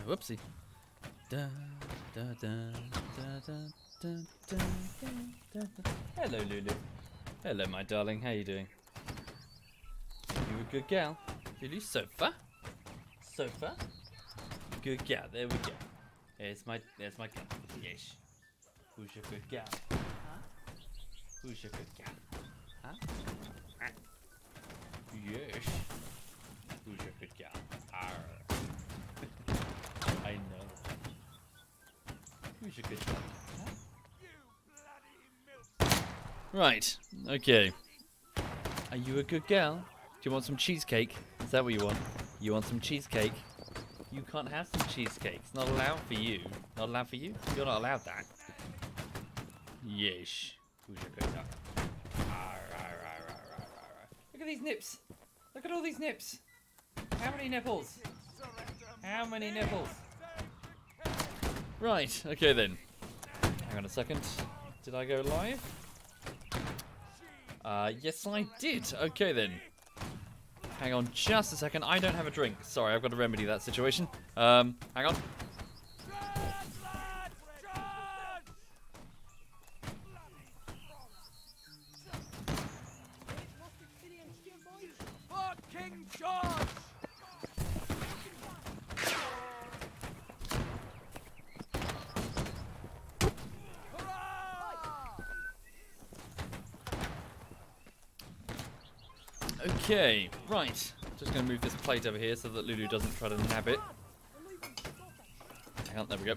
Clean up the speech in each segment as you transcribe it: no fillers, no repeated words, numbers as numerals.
Whoopsie. Hello, Lulu. Hello, my darling. How you doing? You a good gal? Lulu, sofa? Sofa? Good gal. There we go. There's my gal. Yes. Who's your good gal? Huh? Who's your good gal? Huh? Ah. Yes. Who's your good gal? Arr. I know. Who's your good gal? Huh? Right. Okay. Are you a good gal? Do you want some cheesecake? Is that what you want? You want some cheesecake? You can't have some cheesecake. It's not allowed for you. Not allowed for you? You're not allowed that. Yes. Who's your good gal? Look at these nips. Look at all these nips. How many nipples? How many nipples? Right, okay then. Hang on a second. Did I go live? Yes I did. Okay then. Hang on just a second. I don't have a drink. Sorry, I've got to remedy that situation. Hang on. Okay, right. Just going to move this plate over here so that Lulu doesn't try to nab it. Hang on, there we go.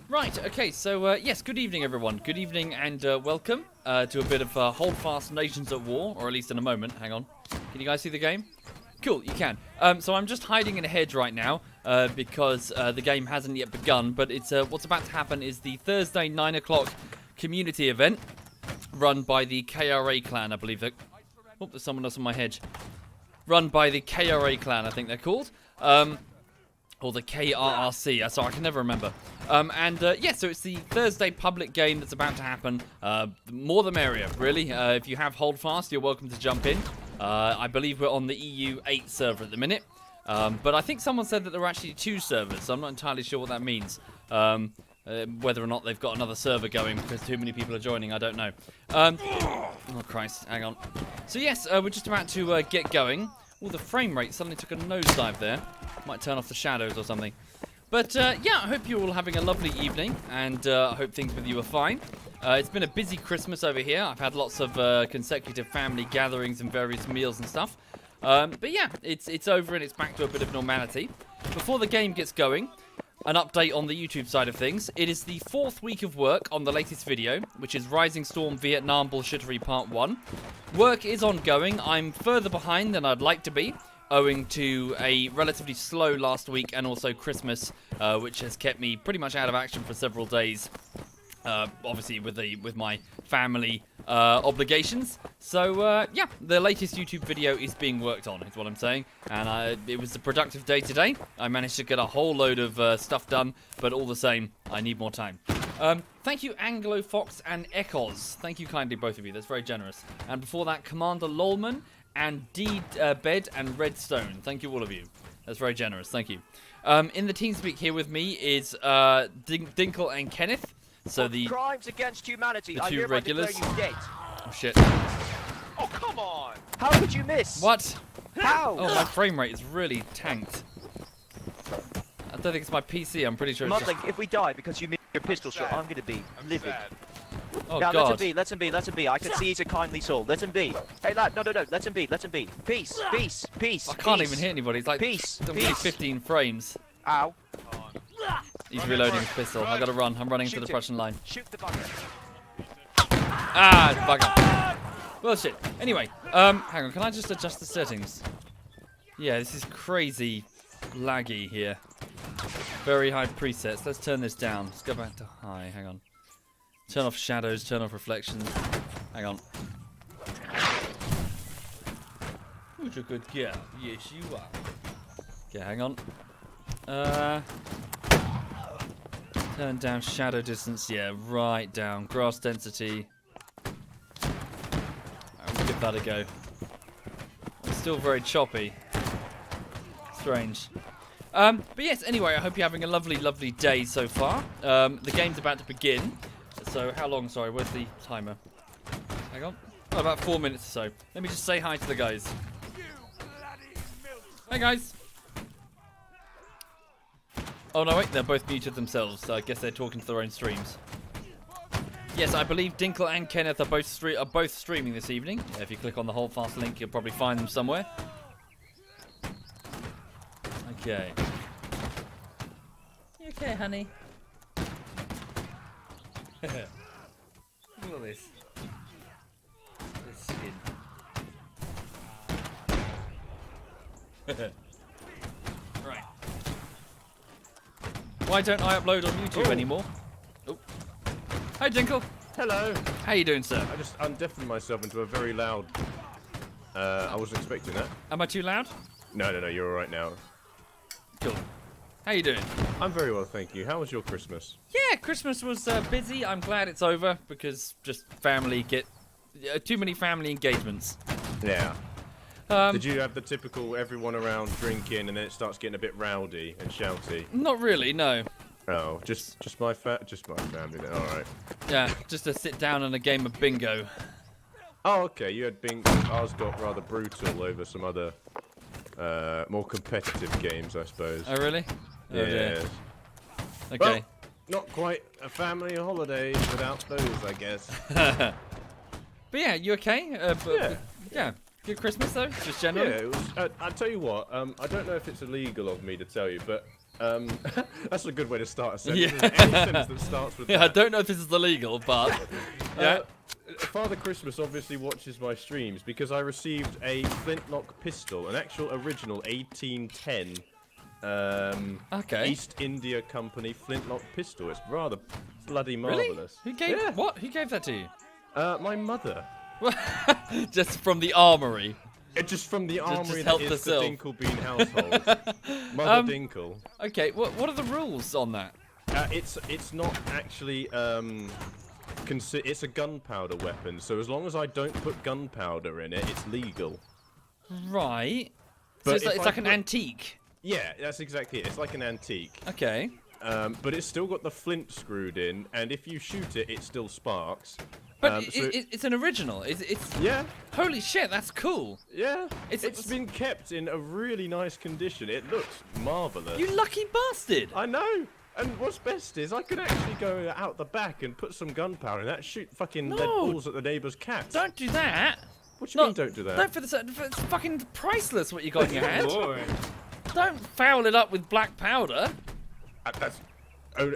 Right, okay, so yes, good evening everyone. Good evening and welcome to a bit of Holdfast Nations at War, or at least in a moment. Hang on. Can you guys see the game? Cool, you can. So I'm just hiding in a hedge right now because the game hasn't yet begun, but it's what's about to happen is the Thursday 9 o'clock community event run by the KRA clan, I believe. Oh, there's someone else on my hedge. Run by the KRA clan, I think they're called. Or the KRRC. Sorry, I can never remember. Yeah, so it's the Thursday public game that's about to happen. More the merrier, really. If you have Holdfast, you're welcome to jump in. I believe we're on the EU 8 server at the minute. But I think someone said that there were actually 2 servers, so I'm not entirely sure what that means. Whether or not they've got another server going because too many people are joining, I don't know. Oh, Christ, hang on. So, yes, we're just about to get going. Oh, the frame rate suddenly took a nosedive there. Might turn off the shadows or something. But, yeah, I hope you're all having a lovely evening, and I hope things with you are fine. It's been a busy Christmas over here. I've had lots of consecutive family gatherings and various meals and stuff. But, yeah, it's over and it's back to a bit of normality. Before the game gets going, an update on the YouTube side of things. It is the 4th week of work on the latest video, which is Rising Storm Vietnam Bullshittery Part 1. Work is ongoing. I'm further behind than I'd like to be, owing to a relatively slow last week and also Christmas, which has kept me pretty much out of action for several days. Obviously with my family obligations. So yeah, the latest YouTube video is being worked on, is what I'm saying. And it was a productive day today. I managed to get a whole load of stuff done, but all the same, I need more time. Thank you, Anglo Fox and Echoes. Thank you kindly, both of you. That's very generous. And before that, Commander Lolman and D Bed and Redstone. Thank you, all of you. That's very generous. Thank you. In the TeamSpeak here with me is Dinkle and Kenneth. So the crimes against humanity. The 2 regulars. You dead. Oh shit! Oh come on! How could you miss? What? How? Oh, my frame rate is really tanked. I don't think it's my PC. I'm pretty sure it's just... if we die because you missed your pistol shot, I'm gonna be livid. Oh no, God! Let him be. Let him be. I can see he's a kindly soul. Let him be. Hey lad, no. Let him be. Let him be. Peace. I can't even hit anybody. It's like peace. 15 frames. Ow. He's reloading his pistol. I gotta run. I'm running to the Prussian line. Shoot the bugger. Ah, bugger. Bullshit. Anyway, hang on. Can I just adjust the settings? Yeah, this is crazy laggy here. Very high presets. Let's turn this down. Let's go back to high. Hang on. Turn off shadows. Turn off reflections. Hang on. Who's a good girl? Yes, you are. Okay, hang on. Turn down shadow distance, yeah, right down. Grass density. We'll give that a go. still very choppy. Strange. But yes, anyway, I hope you're having a lovely, lovely day so far. The game's about to begin. So how long? Sorry, where's the timer? Hang on. Oh, about 4 minutes or so. Let me just say hi to the guys. Hi, guys. Oh, no, wait. They're both muted themselves, so I guess they're talking to their own streams. Yes, I believe Dinkle and Kenneth are both streaming this evening. If you click on the Holdfast link, you'll probably find them somewhere. Okay. You okay, honey? Look at this. This skin. Right. Why don't I upload on YouTube anymore? Oh. Hi, Dinkle. Hello. How you doing, sir? I just undeafened myself into a very loud... I wasn't expecting that. Am I too loud? No, you're alright now. Cool. How you doing? I'm very well, thank you. How was your Christmas? Yeah, Christmas was busy. I'm glad it's over because just family get... too many family engagements. Yeah. Did you have the typical everyone around drinking and then it starts getting a bit rowdy and shouty? Not really, no. Oh, just my family then, alright. Yeah, just to sit down on a game of bingo. Oh, okay, you had bingo. Ours got rather brutal over some other, more competitive games, I suppose. Oh, really? Oh, Yeah. dear. Okay. Well, not quite a family holiday without those, I guess. But yeah, you okay? Yeah. Yeah. Good Christmas, though? Just generally? Yeah, it was, I'll tell you what, I don't know if it's illegal of me to tell you, but that's a good way to start a sentence. Yeah. Any sentence that starts with Yeah, that. I don't know if this is illegal, but... yeah. Father Christmas obviously watches my streams because I received a flintlock pistol, an actual original 1810 Okay. East India Company flintlock pistol. It's rather bloody Really? marvellous. Who gave... Yeah. What? Who gave that to you? My mother. Just from the armory. Just from the armory help that is the herself. Dinklebean household. Mother Dinkle. Okay, what are the rules on that? It's not actually it's a gunpowder weapon, so as long as I don't put gunpowder in it, it's legal. Right. So But it's like, if it's I like an put- antique. Yeah, that's exactly it. It's like an antique. Okay. But it's still got the flint screwed in, and if you shoot it, it still sparks. But So- it's an original. It's Yeah, holy shit, that's cool. yeah. It's- It's been kept in a really nice condition. It looks marvellous. You lucky bastard. I know. And what's best is I could actually go out the back and put some gunpowder in that, shoot fucking lead No. balls at the neighbour's cats. Don't do that. What do you mean don't do that? Don't it's fucking priceless what you got in your hand. Lord. Don't foul it up with black powder. That's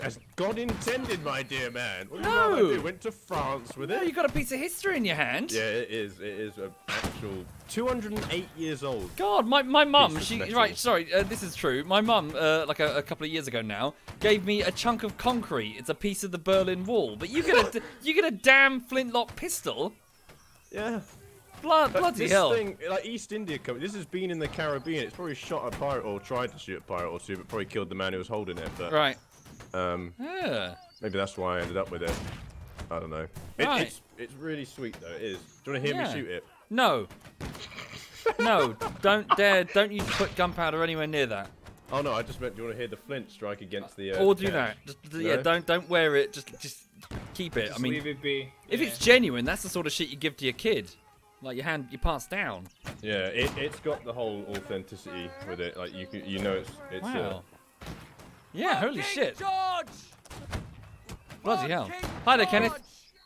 as God intended, my dear man. What do you No. rather do? Went to France with No, it. you got a piece of history in your hand. Yeah, it is. It is an actual 208 years old. God, my mum, Piece of metal. right, sorry, this is true. My mum, like a couple of years ago now, gave me a chunk of concrete. It's a piece of the Berlin Wall. But you get a damn flintlock pistol? Yeah. Bloody this hell. thing, like East India Company, this has been in the Caribbean. It's probably shot a pirate or tried to shoot a pirate or two, but probably killed the man who was holding it. But Right. maybe that's why I ended up with it. I don't know. Right. It's really sweet though. It is. Do you want to hear Yeah. me shoot it? No. No, don't you put gunpowder anywhere near that. Oh no, I just meant, do you want to hear the flint strike against the? Or do catch? that. Yeah, No? don't wear it. Just keep it. Just I mean, leave it be. if Yeah. it's genuine, that's the sort of shit you give to your kid. Like your hand, you pass down. Yeah, it's got the whole authenticity with it. Like you know it's Wow. Yeah, holy shit. Bloody hell. Hi there, Kenneth.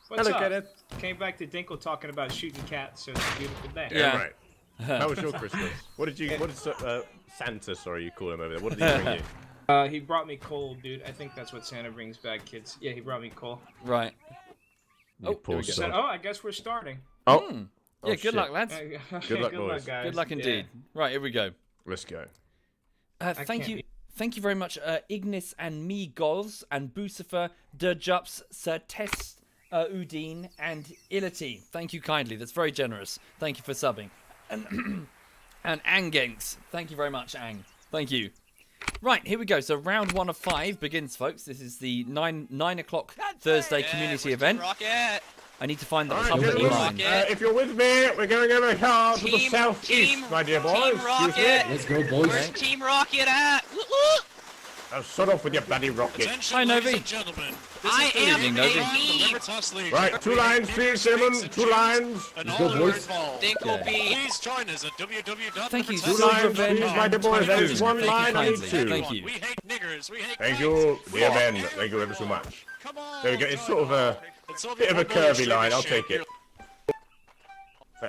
What's Hello, up? Kenneth. Came back to Dinkle talking about shooting cats, so it's a beautiful day. Yeah. Right. How was your Christmas? What did Santa, sorry, you call him over there. What did he bring you? He brought me coal, dude. I think that's what Santa brings back, kids. Yeah, he brought me coal. Right. You poor here we go. sod. Oh, I guess we're starting. Oh, Hmm. oh, Yeah, good shit. luck, lads. Good luck, boys. guys. Good luck indeed. Right, here we go. Let's go. Thank can't you. be- Thank you very much, Ignis and me Goz and Bucifer, Derjups, Sir Tess, Udine, and Ility. Thank you kindly. That's very generous. Thank you for subbing. And Angenks. Thank you very much, Ang. Thank you. Right, here we go. So round 1 of 5 begins, folks. This is the 9 o'clock Thursday community event. Rocket! I need to find the Alright, public gentlemen, line. if you're with me, we're going over here to the Team- southeast, team- my dear boys. Team Excuse me. Rocket. Let's go, boys. Where's Team Rocket at? Woo woo! Now, shut off with your bloody rocket. Hi, Novi. I am evening, a Novi. team. Right, 2 lines, please, gentlemen. 2 lines. Let's go, boys. Dinkle B. Please join us at www. Thank you, 2 Silver lines, Ben. please, my dear boys. That is 1 Thank you line, I need kindly. 2. Thank you. We hate niggers. We hate Thank cunts. you, dear men. Thank you ever so much. Come on. There we go. It's sort of a bit of a curvy line. I'll take it.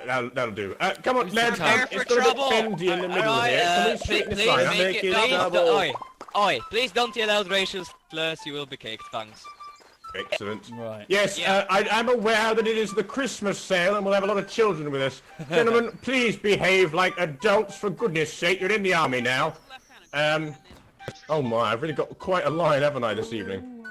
That'll do. Come on, lads. Prepare It's for got a bit trouble. bendy in the middle here. Can we straighten this line? I'll make it double. Oi, please don't yell out racial slurs, you will be kicked, thanks. Excellent. Right. Yes, I'm aware that it is the Christmas sale and we'll have a lot of children with us. Gentlemen, please behave like adults, for goodness sake. You're in the army now. Oh my, I've really got quite a line, haven't I, this evening?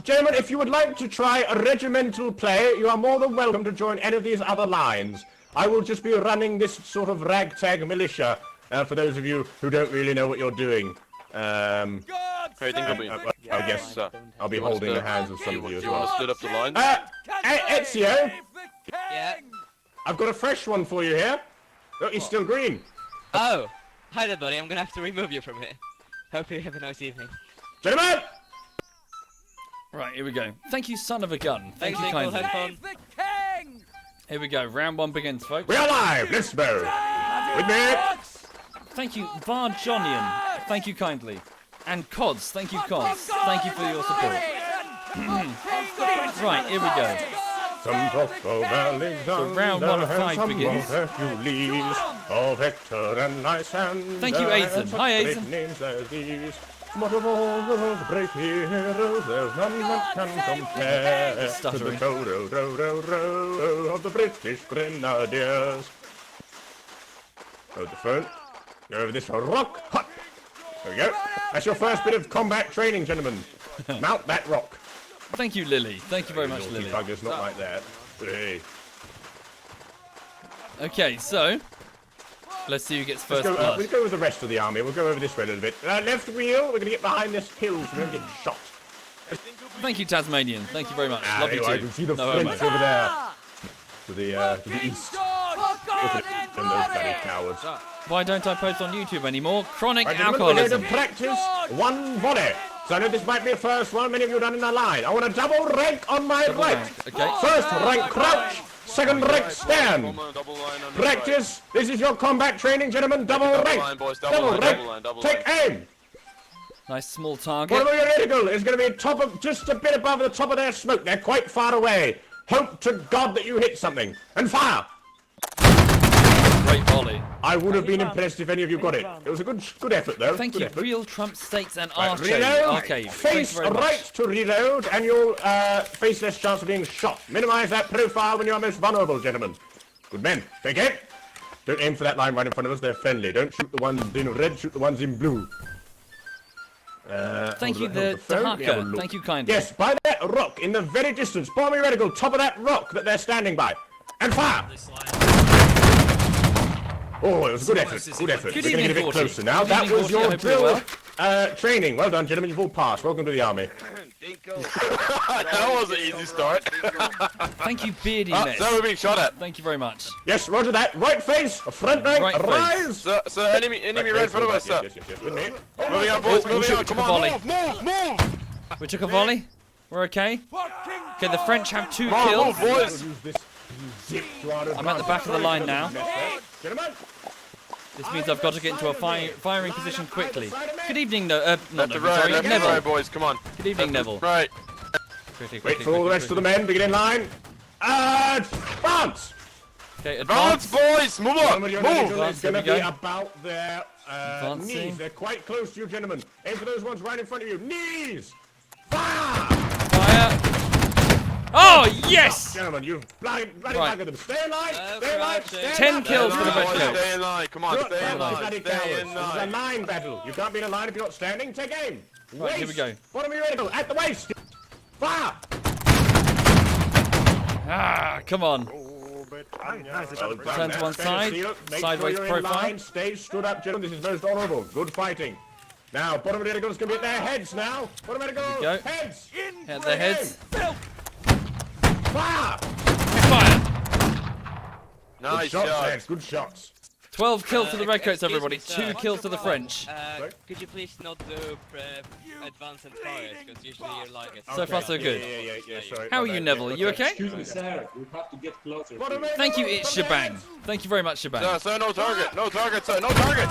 Gentlemen, if you would like to try a regimental play, you are more than welcome to join any of these other lines. I will just be running this sort of ragtag militia, for those of you who don't really know what you're doing. Hey, Dingleby. I guess I'll be holding the hands of some of you as Do you want well. to split up the line? Ezio, Yeah? I've got a fresh one for you here. Look, he's still green. Oh! Hi there, buddy, I'm gonna have to remove you from here. Hope you have a nice evening. Gentlemen! Right, here we go. Thank you, son of a gun. Thank you Dinkle, kindly. have fun. Here we go. Round 1 begins, folks. We're alive! Let's go! With me! Thank you, Varjonian. Thank you kindly. And Cods. Thank you, Cods. Thank you for your support. Right, here we go. Some talk of Alexander So round 1 of 5 and some begins. of Hercules, of Hector and Lysander. Thank you, Ethan. and such Hi, great Ethan. names as these. But of all those great heroes, there's none that can compare to the Stuttering. Toro of the British Grenadiers. Hold the phone. Go over this rock. Hut. There we go. That's your first bit of combat training, gentlemen. Mount that rock. Thank you, Lily. Thank you very much, Naughty Lily. buggers, not like that. Hey. Okay, so let's see who gets first We'll blood. go with the rest of the army. We'll go over this way a little bit. Left wheel. We're going to get behind this hill so we don't get shot. Thank you, Tasmanian. Thank you very much. Love you Anyway, I too. can see the No French homo. over there. To the east. Look at them, those bloody cowards. Why don't I post on YouTube anymore? Chronic Right, gentlemen, we're going alcoholism. to practice one volley. So I know this might be a first one. Many of you have done in a line. I want a double rank on my Double right. rank, okay. First rank crouch. Second rank stand. Double line on the Practice. This is your combat training, gentlemen. Double Double rank. line, boys, double line, rank. double line, double Take aim. Nice small One target. of your reticle is going to be top of, just a bit above the top of their smoke. They're quite far away. Hope to God that you hit something. And fire. Great volley. I would have been impressed if any of you got it. It was a good effort, though. Thank Good you, effort. Real Trump States and Right, Arcade. reload. Arcade. Thank Face you very much. right to reload, and you'll face less chance of being shot. Minimize that profile when you are most vulnerable, gentlemen. Good men. Take aim. Don't aim for that line right in front of us. They're friendly. Don't shoot the ones in red. Shoot the ones in blue. Thank you, hold the phone. Let me have a Dahaka. look. Thank you kindly. Yes, by that rock in the very distance. Bomb your reticle, top of that rock that they're standing by. And fire! Oh, it was a good effort. Good effort. Good We're getting a evening, bit 40. closer now. Good That evening, was 40. I your hope you're drill training. Well done, gentlemen. You've all passed. Welcome to the army. That was an easy start. Thank you, Beardy Mess. So we're being shot at. Thank you very much. Yes, roger that. Right face, front rank, Right face. rise. So enemy right in front of us, sir. Yes. With me. Moving on, boys, we moving on. took Come a volley. on, move. We took a volley. We're okay. Okay, the French have 2 Come on, kills. move, boys. Use this zip to our I'm at the back of the line now. Gentlemen. This means I've got to get into a firing position quickly. Good evening, no, not Left to Neville, right, sorry, left to Neville. right, boys. Come on. Good evening, Left to Neville. Right. Wait for all the rest of the men to get in line. Advance! Okay, Advance, advance. boys. Move on. Move! Advance, It's going to there we be go. about their Advancing. knees. They're quite close to you, gentlemen. Aim for those ones right in front of you. Knees! Fire! Fire. Oh, yes! Gentlemen, you've bloody Right. buggered them. Stay in line! Stay in line! Stand 10 up. kills for the Boys, Redcoats. stay in line. Come on, Look, stay in bloody line. cowards. Stay in This is a line. line battle. You can't be in a line if you're not standing. Take aim. Right, here we go. Bottom of your reticle. At the waist. Fire! Ah, come on. Well Turn to one side, Make sideways sure you're in profile. line. Stay stood up, gentlemen. This is most honourable. Good fighting. Now, bottom of the reticle is going to be at their heads now. Bottom of the we reticle. go. Heads. At their heads. Fire! Fire! Good Nice shots, shot. lads. Good shots. 12 kills to the Redcoats, excuse everybody. me, sir. 2 kills to the French. Could you please not do advance and fire, because usually you're like it. So far, so good. Yeah, sorry. How are My you, bad. Neville? Are you okay? Excuse me, sir. We have to get closer. Thank you, it's Shebang. Thank you very much, Shebang. Sir, no target. No target, sir. No target.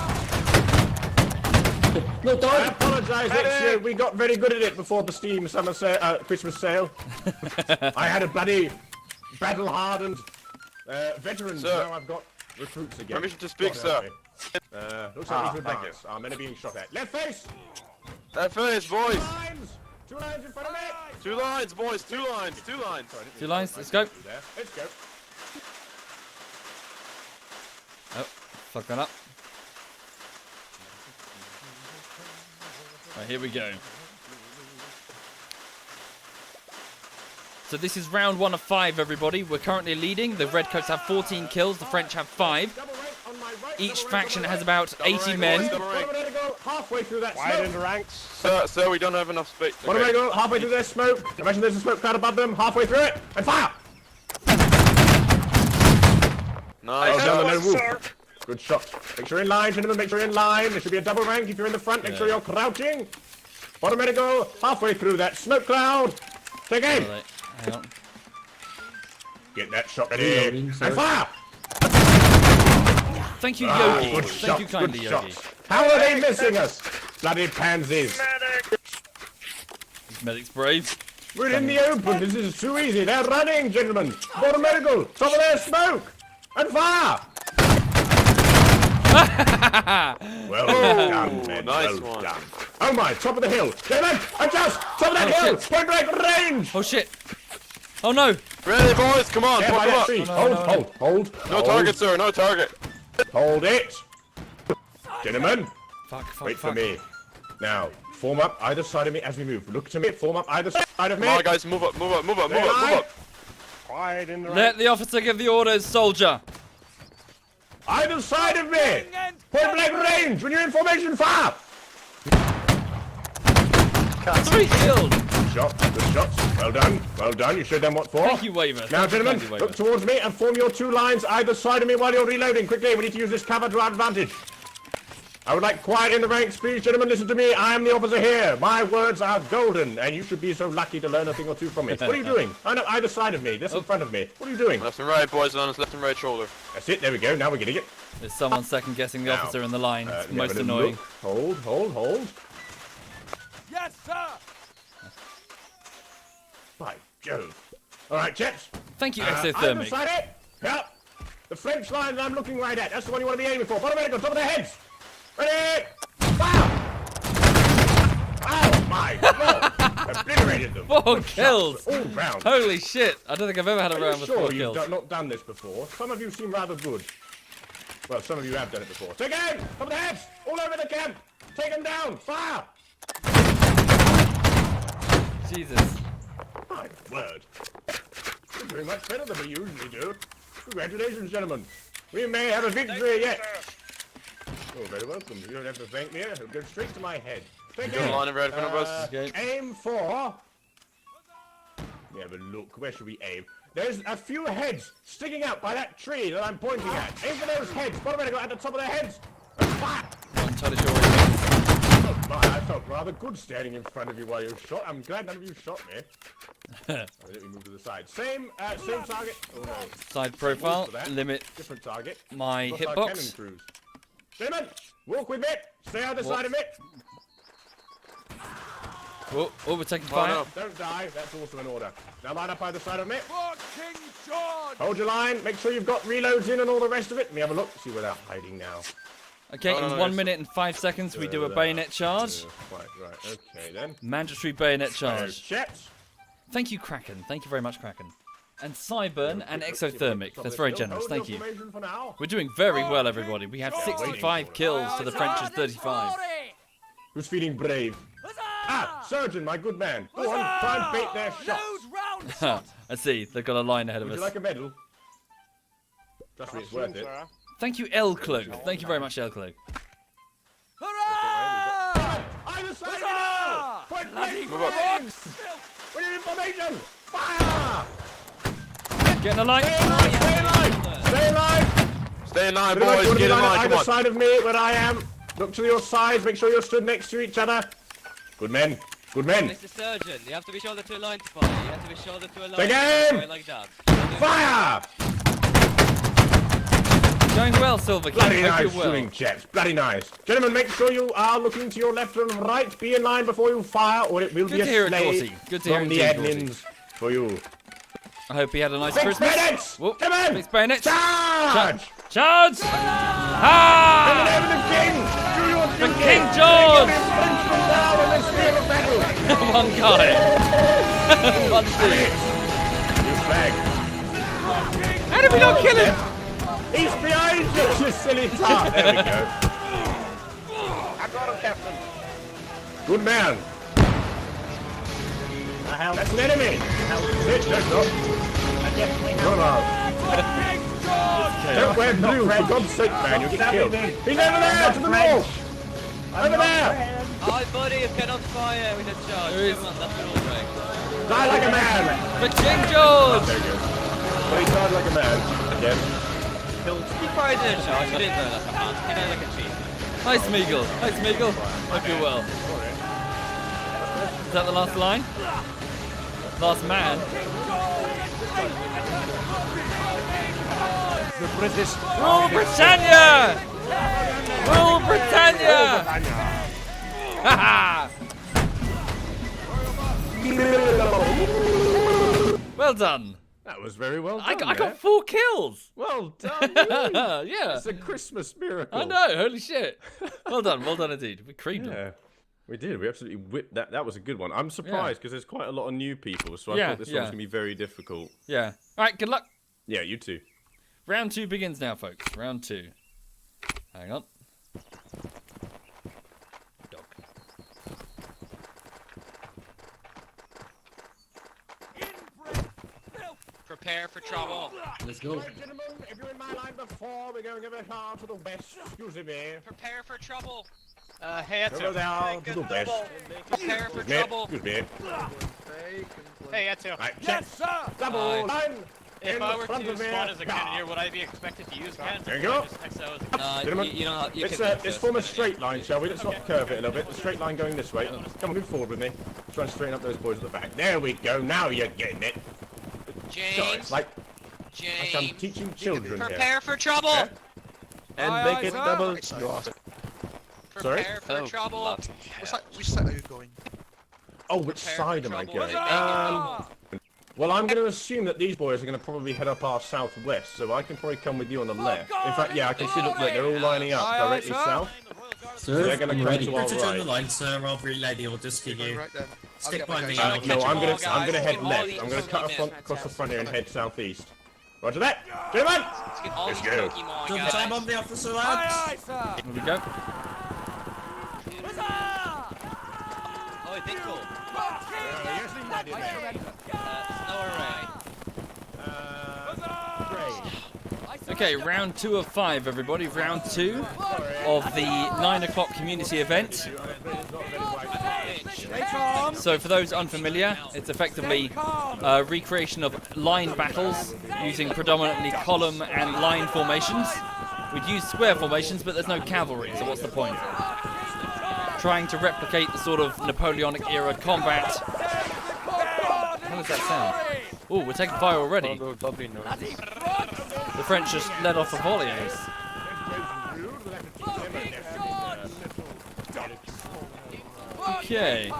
I apologise, it's we got very good at it before the Steam summer Christmas sale. I had a bloody battle-hardened veteran, Sir. now I've got recruits again. Permission to speak, God sir. help me. Looks like we can thank advance. Our men are being shot at. Left face! That face, boys. Lines! 2 lines in front of me! 2 lines, boys. 2 lines. 2 lines. 2 lines, let's go. Let's go. Oh, fuck that up. Right, here we go. So this is round 1 of 5, everybody. We're currently leading. The Redcoats have 14 kills. The French have 5. Double rank on my right, Each double rank faction on my has left. about 80 men. Double rank. What am I to go halfway through that smoke? ranks. Sir, we don't have enough space. What am I to go halfway through their smoke? Imagine there's a smoke cloud above them. Halfway through it, and fire! Nice. Oh, down the lone wolf. Good shot. Make sure you're in line, gentlemen. Make sure you're in line. There should be a double rank if you're in the front. Make sure you're crouching. What am I to go halfway through that smoke cloud? Take aim. Right, hang on. Get that shot ready. And fire! Thank you, Ah, Yogi. good Thank shots, you kindly, good Yogi. shots. How are they missing us? Bloody pansies. This medic's brave. We're in the open. This is too easy. They're running, gentlemen. Bottom medical. Top of their smoke. And fire. Well done, men. nice well one. done. Oh my, top of the hill. Gentlemen, adjust. Top of that Oh, hill. shit. Point blank range. Oh shit. Oh no. Ready, boys. Come on. Stand by Come that on. tree. no, Hold, no, hold, hold. No hold. target, sir. No target. Hold it. Gentlemen, Fuck, wait for fuck. me. Now, form up either side of me as we move. Look to me. Form up either side of me. Come on, guys. Move up. Move up. Move up. Move Stay up. Move alive. up. Quiet in the Let the officer give the orders, soldier. Either side of me! Point blank range! When you're in formation, fire! 3 killed. Good shot, good shots. Well done, well done. You showed them what for. Thank you, Waver. Now, Thank you gentlemen, kindly, look Waver. towards me and form your 2 lines either side of me while you're reloading. Quickly, we need to use this cover to our advantage. I would like quiet in the ranks, please, gentlemen. Listen to me. I am the officer here. My words are golden, and you should be so lucky to learn a thing or 2 from me. What are you doing? I know either side of me. This in front of me. What are you doing? Left and right, boys. On his left and right shoulder. That's it. There we go. Now we're getting it. There's someone second guessing the Now, officer in the line. It's Let me most have a little annoying. look. Hold. Yes, sir. By Jove. All right, chaps. Thank you, Either exothermic. side it. Yep. The French line that I'm looking right at. That's the one you want to be aiming for. Bottom medical, top of their heads. Ready? Fire! Oh my God! Obliterated them. 4 Good kills. shots all round. Holy shit. I don't think I've ever had a Are you round with 4 sure kills. you've not done this before? Some of you seem rather good. Well, some of you have done it before. Take aim! Top of the heads! All over the camp! Take them down! Fire! Jesus. My word. You're doing much better than we usually do. Congratulations, gentlemen. We may have a victory yet. Oh, very welcome. You don't have to thank me. It'll go straight to my head. Take Got a aim. line of red in front of us. Okay. Aim for... Let me have a look. Where should we aim? There's a few heads sticking out by that tree that I'm pointing at. Aim for those heads. Bottom of it, at the top of their heads. Fire! I'm entirely sure where he is. Oh my, I felt rather good standing in front of you while you shot. I'm glad none of you shot me. Let me move to the side. Same target. Oh no. Side profile, For that. limit Different target. my Lost our cannon hitbox. crews. Gentlemen, walk with me. Stay either side of me. Oh, we're taking Oh, fire. no. Don't die. That's also an order. Now line up either side of me. For King George. Hold your line. Make sure you've got reloads in and all the rest of it. Let me have a look. See where they're hiding now. Okay, No, no, in no, 1 it's- minute and 5 seconds, we do a bayonet charge. Right. Okay then. Mandatory bayonet Those charge. chaps. Thank you, Kraken. Thank you very much, Kraken. And Cyburn and Exothermic. That's very generous. Thank you. For now. We're doing very well, everybody. We have 65 kills to the French's 35. Who's feeling brave? Ah, surgeon, my good man. Go on, try and bait their shots. I see. They've got a line ahead of Would us. you like a medal? Trust me, it's worth it. Thank you, L Cloak. Thank you very much, L Cloak. Either side now! Point blank range! When you're in formation, fire! Get in the line. Stay alive! Stay alive! Stay in line, Everyone, boys. you want to Get be in lined line. up Come either on. side of me where I am. Look to your sides. Make sure you're stood next to each other. Good men. Good men. Mr. Surgeon, you have to be shoulder to a line to fire. You have to be shoulder to a line. Take aim! Like that. Fire! Going well, Silver King. Bloody Hope nice you're well. shooting, chaps. Bloody nice. Gentlemen, make sure you are looking to your left and right. Be in line before you fire, or it will Good be a to hear it, slay Dorsey. Good to hear from it the indeed, admins for you. I hope he had a nice Fix Christmas. bayonets! Whoop. Come on! Fix bayonets. Charge! Charge! Come Ah! over the king! Do your The duty! King George! Punch them down on this field of battle! One guy. One dude. You flag. How did we not kill him? He's behind you, you silly tart! There we go. I got him, Captain. Good man. That's an enemy. Sit, that's not. Run off. Don't wear blue, for God's sake, man. You'll get killed. He's over there, to the north. Over there. Hi, buddy, you cannot fire with a charge. There is- Come on, that's an all right. Die like a man. The King George! There you go. Well, he died like a man. Again. He fired in a charge. He didn't go like a man. He went like a cheat. Hi, Smeagol. Hi, Smeagol. Hope you're well. Is that the last line? Last man. The British. Rule Britannia! Rule Britannia! Haha! Well done. That was very well done. I there. got 4 kills. Well done. You. Yeah. It's a Christmas miracle. I know. Holy shit. Well done indeed. We creamed them. Yeah. We did. We absolutely whipped that. That was a good one. I'm surprised because there's quite a lot of new people, so I Yeah, thought this one yeah. was going to be very difficult. Yeah. All right. Good luck. Yeah, you too. Round 2 begins now, folks. Round 2. Hang on. Dog. Prepare for trouble. Let's go. Right, gentlemen, if you're in my line before, we're going a bit hard to the west. Excuse me. Prepare for trouble. Hey, Go down to the west. Prepare for Excuse me. trouble. Excuse me. Hey, Eto. Right, Yes, sir. double line. If in I were front to of me. spawn as a cannoneer, would I be expected to use cannons? There you go. No, you don't. You Let's form a straight line, shall we? Let's not curve it a little bit. A straight line going this way. Come on, move forward with me. Try and straighten up those boys at the back. There we go. Now you're getting it. God, James. it's like I'm James. teaching children here. Prepare for trouble. Yeah? And make it double. Prepare for trouble. Which side are you going? Oh, which Prepare side for am I trouble. going? Well, I'm going to assume that these boys are going to probably head up our southwest, so I can probably come with you on the left. In fact, yeah, I can see, look, they're all lining up directly south. Sir, They're going to come to our Put it on the right. line, sir. I'll relay the orders to you. Right then. Stick by me. No, catch I'm them going all, to head guys. left. I'm going to cut across the front here and head southeast. Roger that, gentlemen. All Let's these go. Pokemon, Good guys. time on the officer, lads. Here we go. Oh, they cool. Snow array. Okay, round 2 of 5, everybody. Round 2 of the 9 o'clock community event. So for those unfamiliar, it's effectively a recreation of line battles using predominantly column and line formations. We'd use square formations, but there's no cavalry, so what's the point? Trying to replicate the sort of Napoleonic era combat. How does that sound? Oh, we're taking fire already. The French just let off a volley at us. Okay.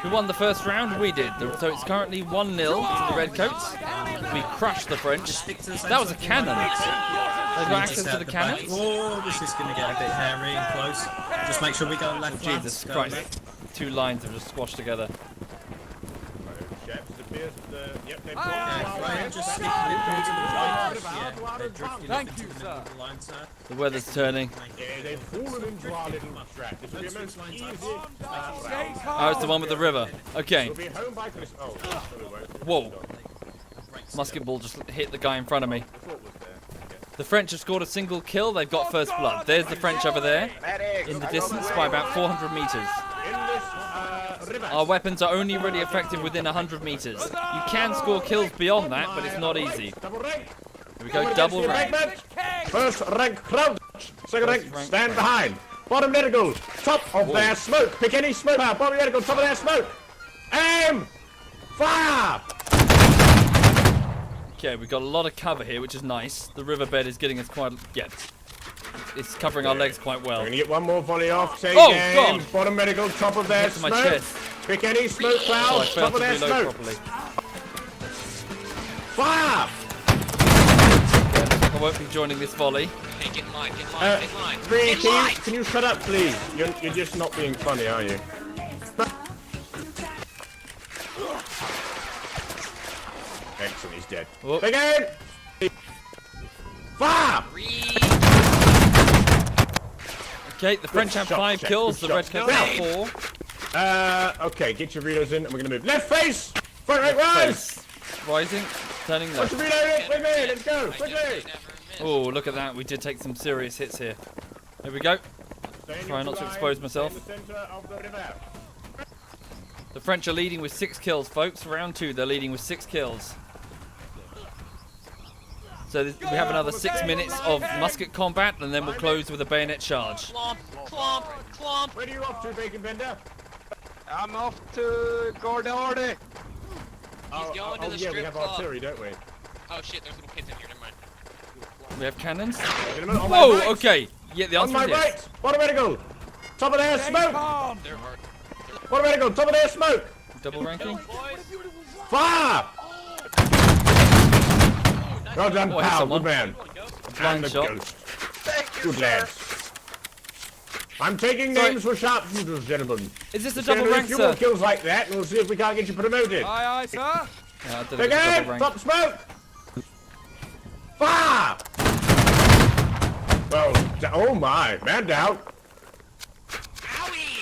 Who won the first round? We did. So it's currently 1-0 to the Redcoats. We crushed the French. That was a cannon. They've got access to the cannons. Oh, this is going to get a bit hairy and close. Just make sure we go left. Jesus Christ. 2 lines have just squashed together. Thank you, sir. The weather's turning. They've fallen into our little trap. This will be a most easy. Oh, it's the one with the river. Okay. We'll be home by Christmas. Oh, Whoa. Musket ball just hit the guy in front of me. The French have scored a single kill. They've got first blood. There's the French over there in the distance by about 400 meters. river. Our weapons are only really effective within 100 meters. You can score kills beyond that, but it's not easy. Double rank. Here we go, double rank. First rank crowd. Second rank rank stand behind. Bottom vertical, top of their smoke. Pick any smoke out. Bottom vertical, top of their smoke. Aim! Fire! Okay, we've got a lot of cover here, which is nice. The riverbed is getting us quite... Yeah. It's covering our legs quite well. We're gonna get one more volley off. Take Oh, aim. God. Bottom medical, top of their Hit to my smoke. chest. Pick any smoke So I clouds, top failed of to their reload smoke. properly. Fire! I won't be joining this volley. Hey, get in line, get in line, get in line. Three, Get in line! can you shut up, please? You're just not being funny, are you? Excellent, he's dead. Whoop. Big aim! Fire! Okay, the French have shot, 5 Jack, kills, good the Red shot. Coats Now. have 4. Okay, get your reloads in, and we're gonna move. Left face! Front right rise! Face. Rising, turning What's left. your reload? With me, let's go, quickly! Oh, look at that. We did take some serious hits here. Here we go. Try not to expose myself. Stay in the center of the river. The French are leading with 6 kills, folks. Round 2, they're leading with 6 kills. So we have another 6 minutes of musket combat, and then we'll close with a bayonet charge. Clomp, clomp, clomp. Where are you off to, Bacon Bender? I'm off to Gordordy. He's going to the yeah, we strip have club. artillery, don't we? Oh shit, there's little kids in here, never mind. We have cannons. On my Whoa, right. okay. Yeah, the On answer my is yes. right! Bottom medical! Top of their smoke! They're hard. Bottom medical, top of their smoke! Double ranking. Fire! Well done, Oh, I hit pal, someone. good man. Blind And the shot. ghost. Thank you, Good sir. lads. I'm taking Sorry. names for sharpshooters, gentlemen. Is this a Gonna double do rank, a few more sir? kills like that, and we'll see if we can't get you promoted. Aye, aye, sir. Yeah, I did Big a aim! double rank. Top smoke! Fire! Well, oh my, man down.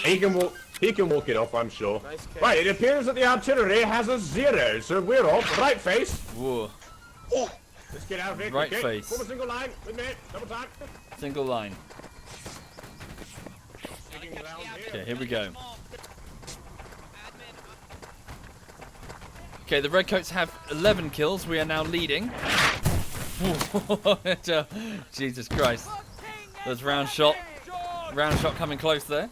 He can walk it off, I'm sure. Right, it appears that the artillery has a 0, so we're off. Right face. Whoa. Let's get out of here. Right okay. face. Form a single line. With me. Double time. Single line. Digging around here. Okay, here we go. Okay, the Redcoats have 11 kills. We are now leading. Jesus Christ. There's round shot. Round shot coming close there.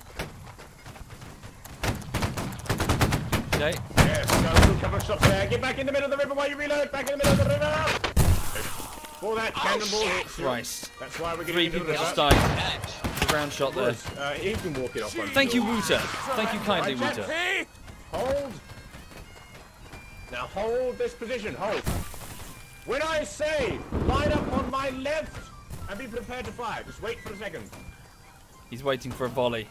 Okay. Yes, go. Good couple of shots there. Get back in the middle of the river while you reload. Back in the middle of the river. For that cannonball hits. Christ. That's why we're 3 getting into people the just river. died. The round shot there. He can walk it off. I'm Thank sure. you, Wooter. Thank you kindly, Right, Wooter. chaps. Hold. Now hold this position. Hold. When I say line up on my left and be prepared to fire, just wait for a second. He's waiting for a volley.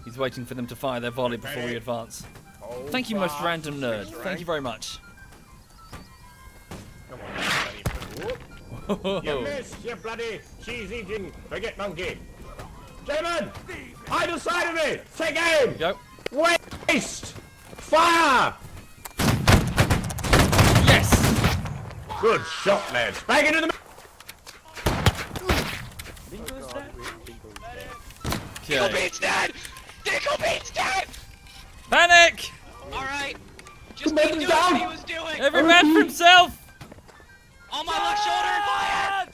He's waiting for them to fire their volley before we advance. Hold Thank you, most fast. random nerd. Thank you very much. Come on, you bloody fool. You missed, you bloody cheese-eating forget monkey. Gentlemen, either side of me, take aim. Go. Waste. Fire. Yes! Good shot, lads. Back into the. Okay. Beat's dead! Dickle Beat's dead! Panic! Alright. Just Come keep on, doing down. what he was doing! Every man for himself! On my left shoulder, fire!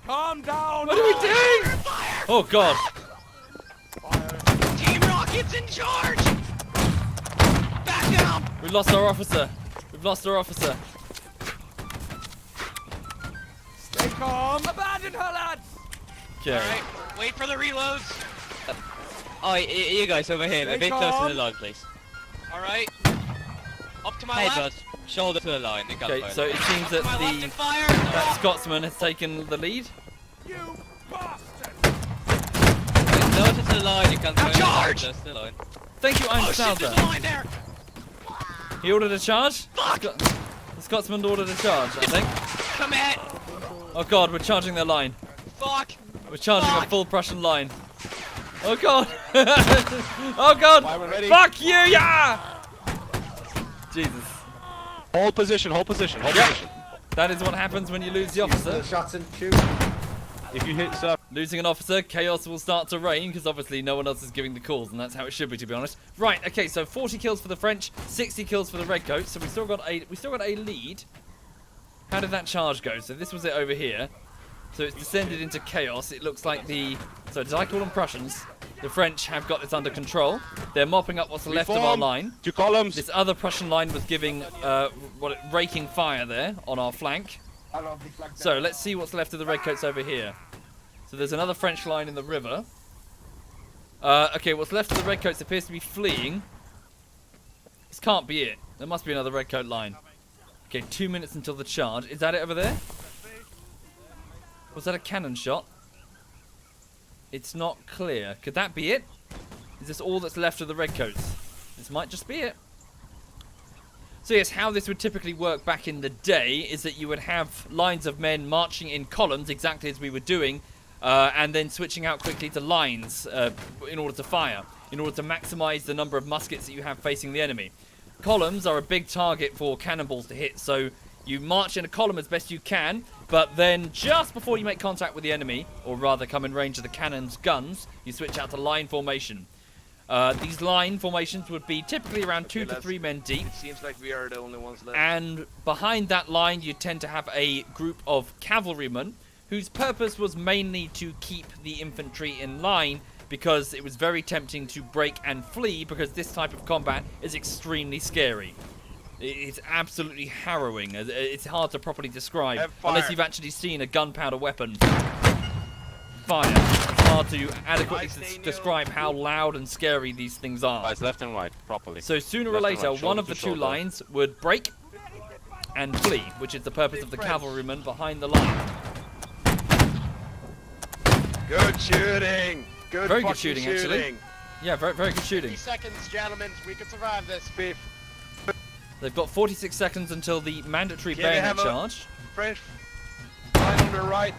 Calm down. What are we doing? Oh god. Team Rocket's in charge! Back down! We've lost our officer. We've lost our officer. Stay calm. Abandon her, lads. Okay. Alright, wait for the reloads. Oh, you guys over here, a Stay bit closer calm. to the line, please. Alright. Up to my Hey, left. bud. Shoulder to the line. And Okay, so it seems that My left the and fire! that Scotsman has taken the lead. You bastard. Closer to the line, you can't Now charge! Close to the line. Thank you, Oh shit, there's a Einstauser. line there! He ordered a charge? Fuck! The Scotsman ordered a charge, I think. Come at! Oh god, we're charging their line. Fuck! We're charging a Fuck. full Prussian line. Oh god! Oh god! Fuck you, yeah! Jesus. Hold position, hold position, hold Yep. position. That is what happens when you lose the officer. Shots and shoot. If you hit sir, Losing an officer, chaos will start to reign, because obviously no one else is giving the calls, and that's how it should be, to be honest. Right, okay, so 40 kills for the French, 60 kills for the Redcoats, so we still got a lead. How did that charge go? So this was it over here. So it's descended into chaos. It looks like so did I call them Prussians? The French have got this under control. They're mopping up what's left of our line. 2 columns. This other Prussian line was giving, raking fire there on our flank. So let's see what's left of the Redcoats over here. So there's another French line in the river. Okay, what's left of the Redcoats appears to be fleeing. This can't be it. There must be another Redcoat line. Okay, 2 minutes until the charge. Is that it over there? Was that a cannon shot? It's not clear. Could that be it? Is this all that's left of the Redcoats? This might just be it. So yes, how this would typically work back in the day is that you would have lines of men marching in columns, exactly as we were doing, and then switching out quickly to lines in order to fire, in order to maximize the number of muskets that you have facing the enemy. Columns are a big target for cannonballs to hit, so you march in a column as best you can, but then just before you make contact with the enemy, or rather come in range of the cannon's guns, you switch out to line formation. These line formations would be typically around 2 to 3 men deep. It seems like we are the only ones left. And behind that line, you tend to have a group of cavalrymen whose purpose was mainly to keep the infantry in line, because it was very tempting to break and flee, because this type of combat is extremely scary. It's absolutely harrowing. It's hard to properly describe unless you've actually seen a gunpowder weapon fire. It's hard to adequately describe how loud and scary these things are. It's left and right, properly. So sooner or later, one of the two lines would break and flee, which is the purpose of the cavalrymen behind the line. Good shooting. Very good shooting, actually. Yeah, very good shooting. 50 seconds, gentlemen. We can survive this. Beef. They've got 46 seconds until the mandatory bayonet charge. French line on the right.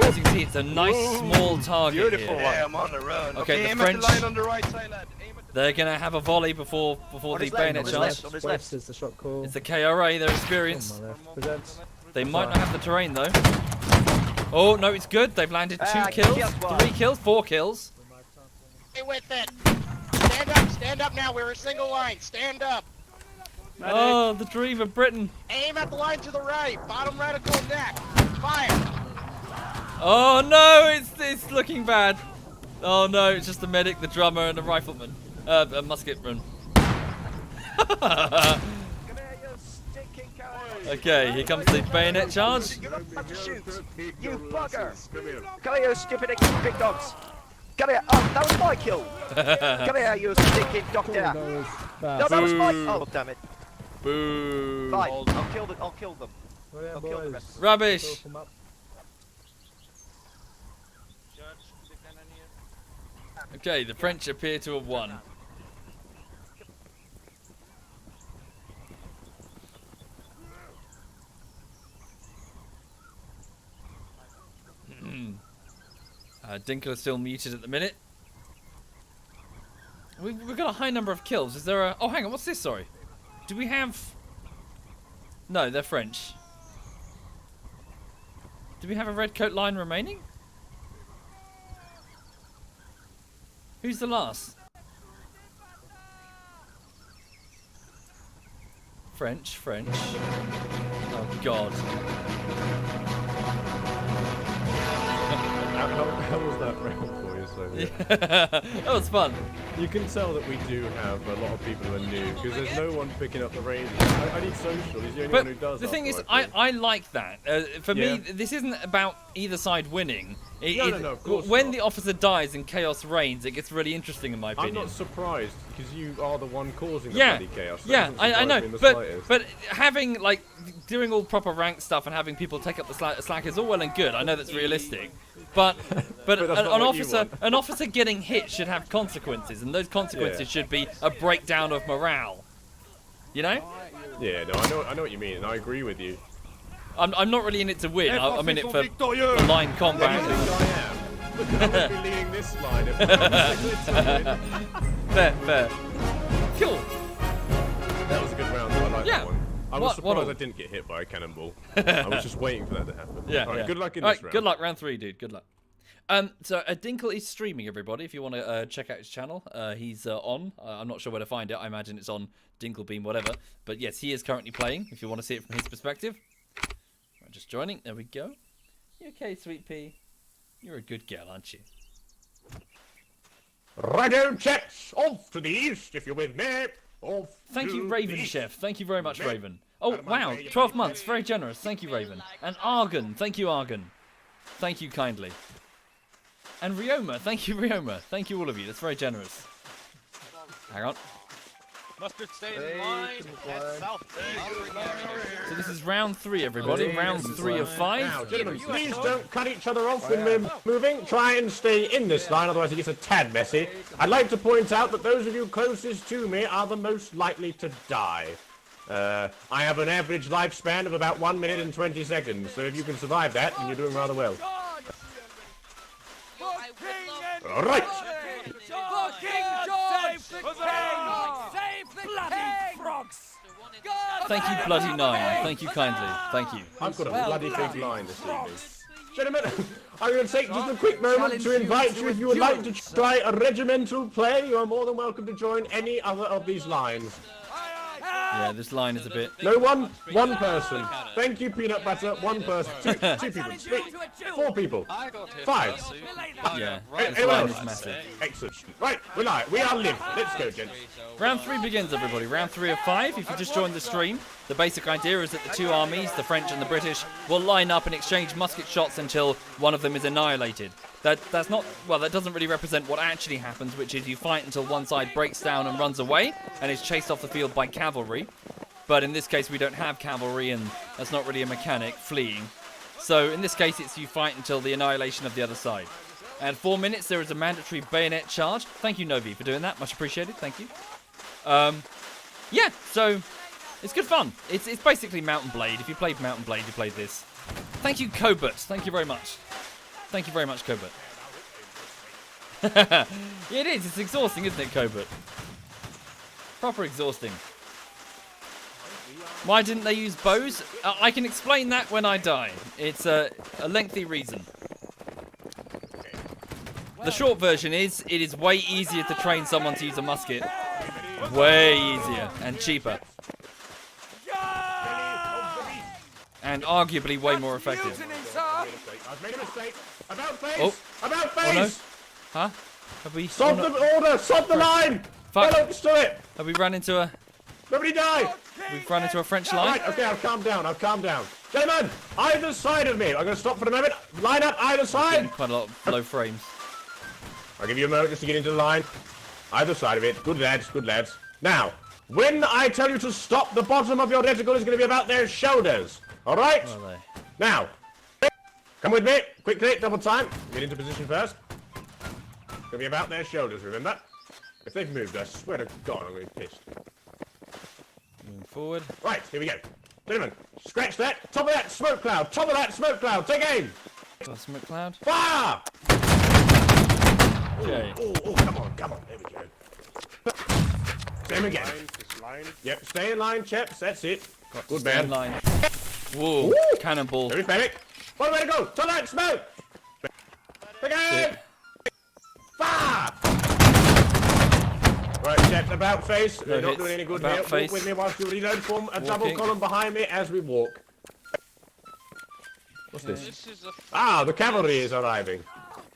As you can see, it's a nice small target. Beautiful here. Yeah, I'm on the run. Okay, the aim French. at the line on the right side, lad. Aim at the They're gonna have a volley before the bayonet charge. On his left. Is the shot call. It's the KRA. They're experienced. Presents. They might not have the terrain though. Oh no, it's good. They've landed 2 kills, 3 kills, 4 kills. Stay with it. Stand up now. We're a single line. Stand up. Oh, the dream of Britain. Aim at the line to the right. Bottom radical neck. Fire. Oh no, it's looking bad. Oh no, it's just the medic, the drummer, and the rifleman. A musketman. Okay, here comes the bayonet charge. You're not about to shoot. You bugger. Come here, you stupid big dogs. Come here. Oh, that was my kill. Come here, you stinking doctor. No, that was my. Oh, damn it. Boo. Fine. I'll kill them. I'll kill the rest. Rubbish. Okay, the French appear to have won. Dinkel is still muted at the minute. We've got a high number of kills. Is there a... Oh, hang on. What's this? Sorry. Do we have... No, they're French. Do we have a redcoat line remaining? Who's the last? French. Oh, God. How was that round for you, Soviet? That was fun. You can tell that we do have a lot of people who are new, because there's no one picking up the range. I need social, he's the only one who does. The thing is, I I like that. For me, this isn't about either side winning. No, of course when not. the officer dies and chaos reigns, it gets really interesting in my opinion. I'm not surprised, because you are the one causing the Yeah, bloody chaos. That yeah, doesn't I surprise know, me in the but slightest. having like doing all proper rank stuff and having people take up the slack is all well and good. I know that's realistic, but that's not what you want. an officer getting hit should have consequences, and those consequences should be a breakdown of morale. You know? Yeah, no, I know what you mean, and I agree with you. I'm not really in it to win. I'm in it for the line combat. Look, I'm going to be leading this line. If Fair. Cool. That was a good round, though. I like Yeah. that one. I was What surprised all? I didn't get hit by a cannonball. I was just waiting for that to happen. Yeah. All right, yeah. good luck in All this right, round. good luck, round 3, dude. Good luck. So Dinkle is streaming, everybody. If you want to check out his channel, he's on. I'm not sure where to find it. I imagine it's on Dinklebeam, whatever. But yes, he is currently playing. If you want to see it from his perspective, right, just joining. There we go. You okay, Sweet Pea? You're a good girl, aren't you? Righto, chaps. Off to the east, if you're with me. Off. Thank you, to Raven the east. Chef. Thank you very much, Raven. Oh wow, 12 months. Very generous. Thank you, Raven. And Argon. Thank you, Argon. Thank you kindly. And Rioma, thank you, Rioma. Thank you, all of you. That's very generous. Hang on. Mustard, stay in line. Head south. So this is round 3, everybody. Round 3 of 5. Now, gentlemen, please don't cut each other off when we're moving. Try and stay in this line, otherwise it gets a tad messy. I'd like to point out that those of you closest to me are the most likely to die. I have an average lifespan of about 1 minute and 20 seconds, so if you can survive that, then you're doing rather well. All right. Thank you, Bloody 9. Thank you kindly. Thank you. I've got a bloody big line this evening. Gentlemen, I'm going to take just a quick moment to invite you, if you would like to try a regimental play, you are more than welcome to join any other of these lines. Yeah, this line is a bit... No, one person. Thank you, Peanut Butter. One person. Two people. 3, 4 people. 5. Yeah, this Anyone line else? is massive. Excellent. Right, we are live. Let's go, gents. Round 3 begins, everybody. Round 3 of 5. If you just joined the stream, the basic idea is that the two armies, the French and the British, will line up and exchange musket shots until one of them is annihilated. That's not, well, that doesn't really represent what actually happens, which is you fight until one side breaks down and runs away and is chased off the field by cavalry. But in this case, we don't have cavalry, and that's not really a mechanic, fleeing. So in this case, it's you fight until the annihilation of the other side. At 4 minutes, there is a mandatory bayonet charge. Thank you, Novi, for doing that. Much appreciated. Thank you. Yeah, so it's good fun. It's basically Mountain Blade. If you played Mountain Blade, you played this. Thank you, Cobert. Thank you very much. Thank you very much, Cobert. Yeah, it is. It's exhausting, isn't it, Cobert? Proper exhausting. Why didn't they use bows? I can explain that when I die. It's a lengthy reason. The short version is, it is way easier to train someone to use a musket. Way easier and cheaper. And arguably way more effective. I've made a mistake. About face! Oh. About face! Oh no. Huh? Have we... Stop the order! Stop the line! Fuck. Don't do it! Have we run into a... Nobody die! We've run into a French line? Right, okay, I've calmed down. Gentlemen, either side of me. I'm going to stop for a moment. Line up, either side. Quite a lot of low frames. I'll give you a moment just to get into the line. Either side of it. Good lads, good lads. Now, when I tell you to stop, the bottom of your reticle is going to be about their shoulders. All right? Where are they? Now, come with me. Quickly, double time. Get into position first. Going to be about their shoulders, remember? If they've moved, I swear to God, I'm going to be pissed. Moving forward. Right, here we go. Gentlemen, scratch that. Top of that smoke cloud. Top of that smoke cloud. Take aim. Smoke cloud. Fire! Okay. Oh, come on. There we go. Same again. Yep, stay in line, chaps. That's it. Good Stay in man. line. Whoa. Woo! Cannonball. There is Beric. One way to go. Top of that smoke. Take aim. Fire! Right, chaps, about face. No We're not hits. doing any good About here. face. Walk with me whilst you reload. Form a double Walking. column behind me as we walk. What's this? This is a Ah, the cavalry is arriving.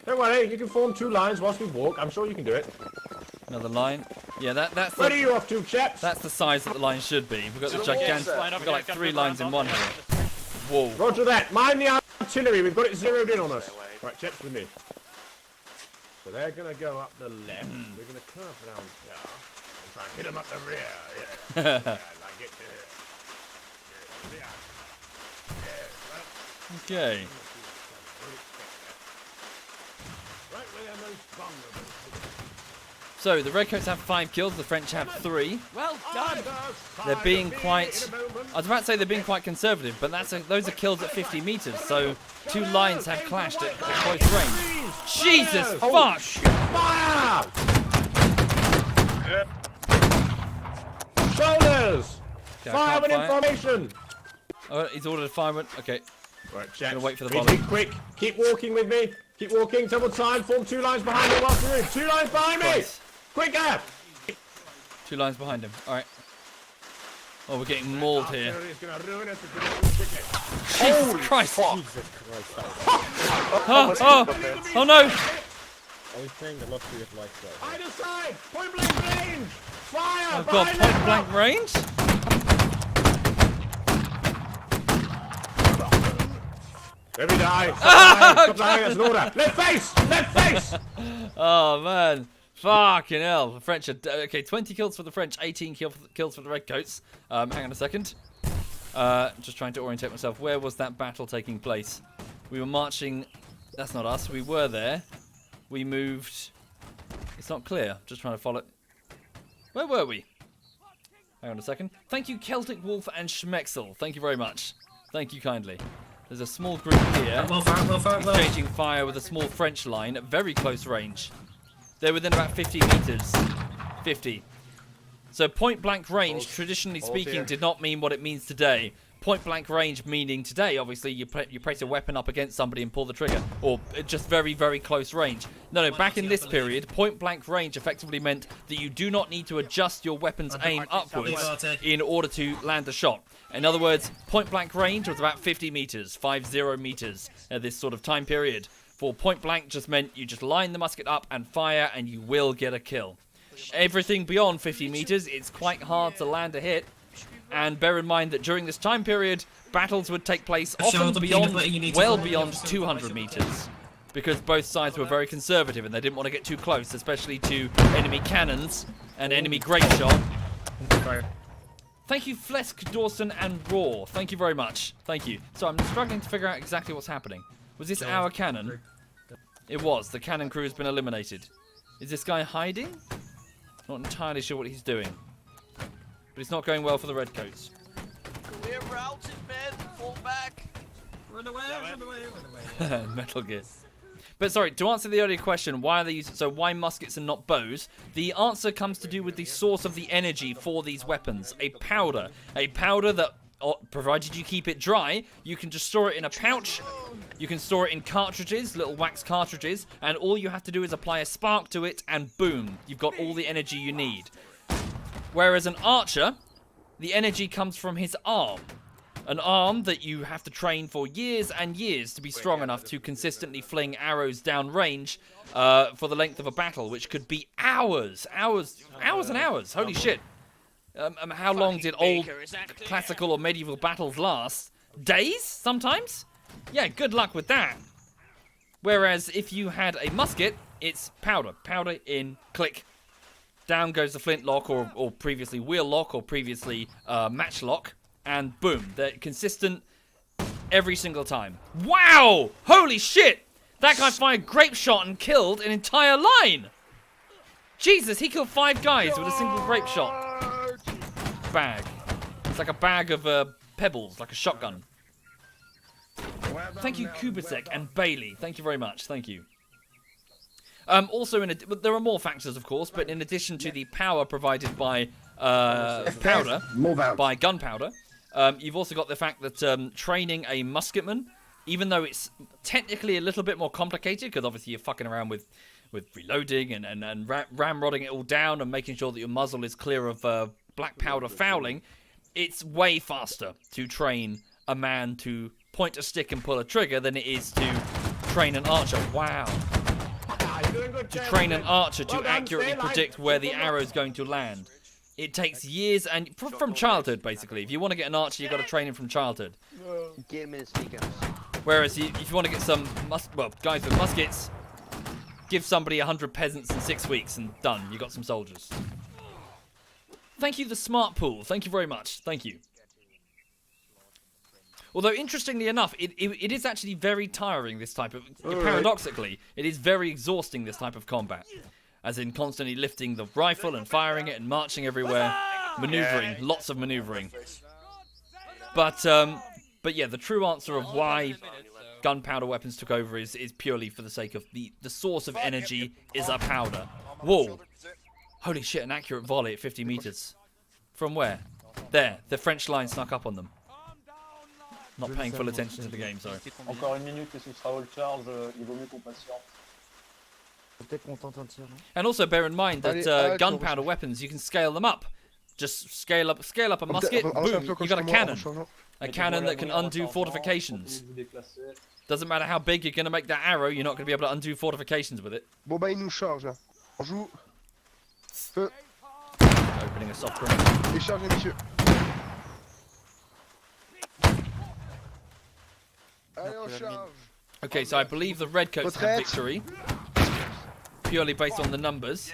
Don't worry, you can form 2 lines whilst we walk. I'm sure you can do it. Another line. Yeah, that's Where are the, you off to, chaps? that's the size that the line should be. We've got the gigantic... We've got like 3 lines in one here. Whoa. Roger that. Mind the artillery. We've got it zeroed in on us. Right, chaps with me. So they're going to go up the left. We're going to curve around here and try and hit them up the rear. Yeah. Yeah, like it. Okay. Right where they're most vulnerable. So, the Redcoats have 5 kills, the French have 3. Well done. They're being quite... I was about to say they're being quite conservative, but those are kills at 50 meters, so 2 lines have clashed at close range. Jesus fuck! Fire! Shoulders! Okay, I Fire can't with fire. information! Oh, he's ordered a fireman. Okay. Right, chaps. Gonna wait for the Please volley. be quick. Keep walking with me. Keep walking, double time, form 2 lines behind me whilst we move. 2 lines behind me! Christ. Quicker! 2 lines behind him. All right. Oh, we're getting mauled here. Jesus Christ! Oh no! Either side! Point blank range! Fire! I've got point blank range? Let me die! Stop dying, that's an order! Left face! Left face! Oh man. Fucking hell. The French are... Okay, 20 kills for the French, 18 kills for the Redcoats. Hang on a second. Just trying to orientate myself. Where was that battle taking place? We were marching... That's not us. We were there. We moved... It's not clear. Just trying to follow... Where were we? Hang on a second. Thank you, Celtic Wolf and Schmexel. Thank you very much. Thank you kindly. There's a small group here. Exchanging fire with a small French line at very close range. They're within about 50 meters. 50. So point blank range, traditionally speaking, did not mean what it means today. Point blank range meaning today, obviously, you place a weapon up against somebody and pull the trigger. Or just very, very close range. No, back in this period, point blank range effectively meant that you do not need to adjust your weapon's aim upwards in order to land a shot. In other words, point blank range was about 50 meters, 50 meters at this sort of time period. For point blank just meant you just line the musket up and fire and you will get a kill. Everything beyond 50 meters, it's quite hard to land a hit. And bear in mind that during this time period, battles would take place often beyond, well beyond 200 meters. Because both sides were very conservative and they didn't want to get too close, especially to enemy cannons and enemy grape shot. Thank you, Flesk, Dawson, and Raw. Thank you very much. Thank you. So I'm struggling to figure out exactly what's happening. Was this our cannon? It was. The cannon crew has been eliminated. Is this guy hiding? Not entirely sure what he's doing. But it's not going well for the Redcoats. We're routed, men. Fall back. Run away, run away, run away. Metal Gear. But sorry, to answer the earlier question, why are they using, so why muskets and not bows? The answer comes to do with the source of the energy for these weapons. A powder. A powder that, provided you keep it dry, you can just store it in a pouch. You can store it in cartridges, little wax cartridges, and all you have to do is apply a spark to it, and boom, you've got all the energy you need. Whereas an archer, the energy comes from his arm. An arm that you have to train for years and years to be strong enough to consistently fling arrows down range for the length of a battle, which could be hours and hours. Holy shit. How long did old classical or medieval battles last? Days, sometimes? Yeah, good luck with that. Whereas if you had a musket, it's powder. Powder in, click. Down goes the flintlock or previously wheel lock or previously matchlock. And boom, they're consistent every single time. Wow! Holy shit! That guy fired grape shot and killed an entire line! Jesus, he killed 5 guys with a single grape shot. Bag. It's like a bag of pebbles, like a shotgun. Thank you, Kubicek and Bailey. Thank you very much. Thank you. Also, there are more factors, of course, but in addition to the power provided by powder, by gunpowder, you've also got the fact that training a musketman, even though it's technically a little bit more complicated, because obviously you're fucking around with reloading and ramrodding it all down and making sure that your muzzle is clear of black powder fouling, it's way faster to train a man to point a stick and pull a trigger than it is to train an archer. Wow. To train an archer to accurately predict where the arrow is going to land. It takes years and from childhood, basically. If you want to get an archer, you've got to train him from childhood. Whereas if you want to get some guys with muskets, give somebody 100 peasants in 6 weeks and done. You got some soldiers. Thank you, the Smart Pool. Thank you very much. Thank you. Although, interestingly enough, it is actually very tiring, this type of... Paradoxically, it is very exhausting, this type of combat. As in constantly lifting the rifle and firing it and marching everywhere. Maneuvering. Lots of maneuvering. But yeah, the true answer of why gunpowder weapons took over is purely for the sake of the source of energy is a powder. Whoa. Holy shit, an accurate volley at 50 meters. From where? There. The French line snuck up on them. Not paying full attention to the game, sorry. Encore une minute et ce sera all charge. Il vaut mieux qu'on patiente. And also bear in mind that gunpowder weapons, you can scale them up. Just scale up a musket, boom, you got a cannon. A cannon that can undo fortifications. Doesn't matter how big you're going to make that arrow, you're not going to be able to undo fortifications with it. Bon bah il nous charge là. On joue. Feu. Opening a soft grenade. Et chargez messieurs. Allez on charge. Okay, so I believe the Redcoats have victory. Purely based on the numbers.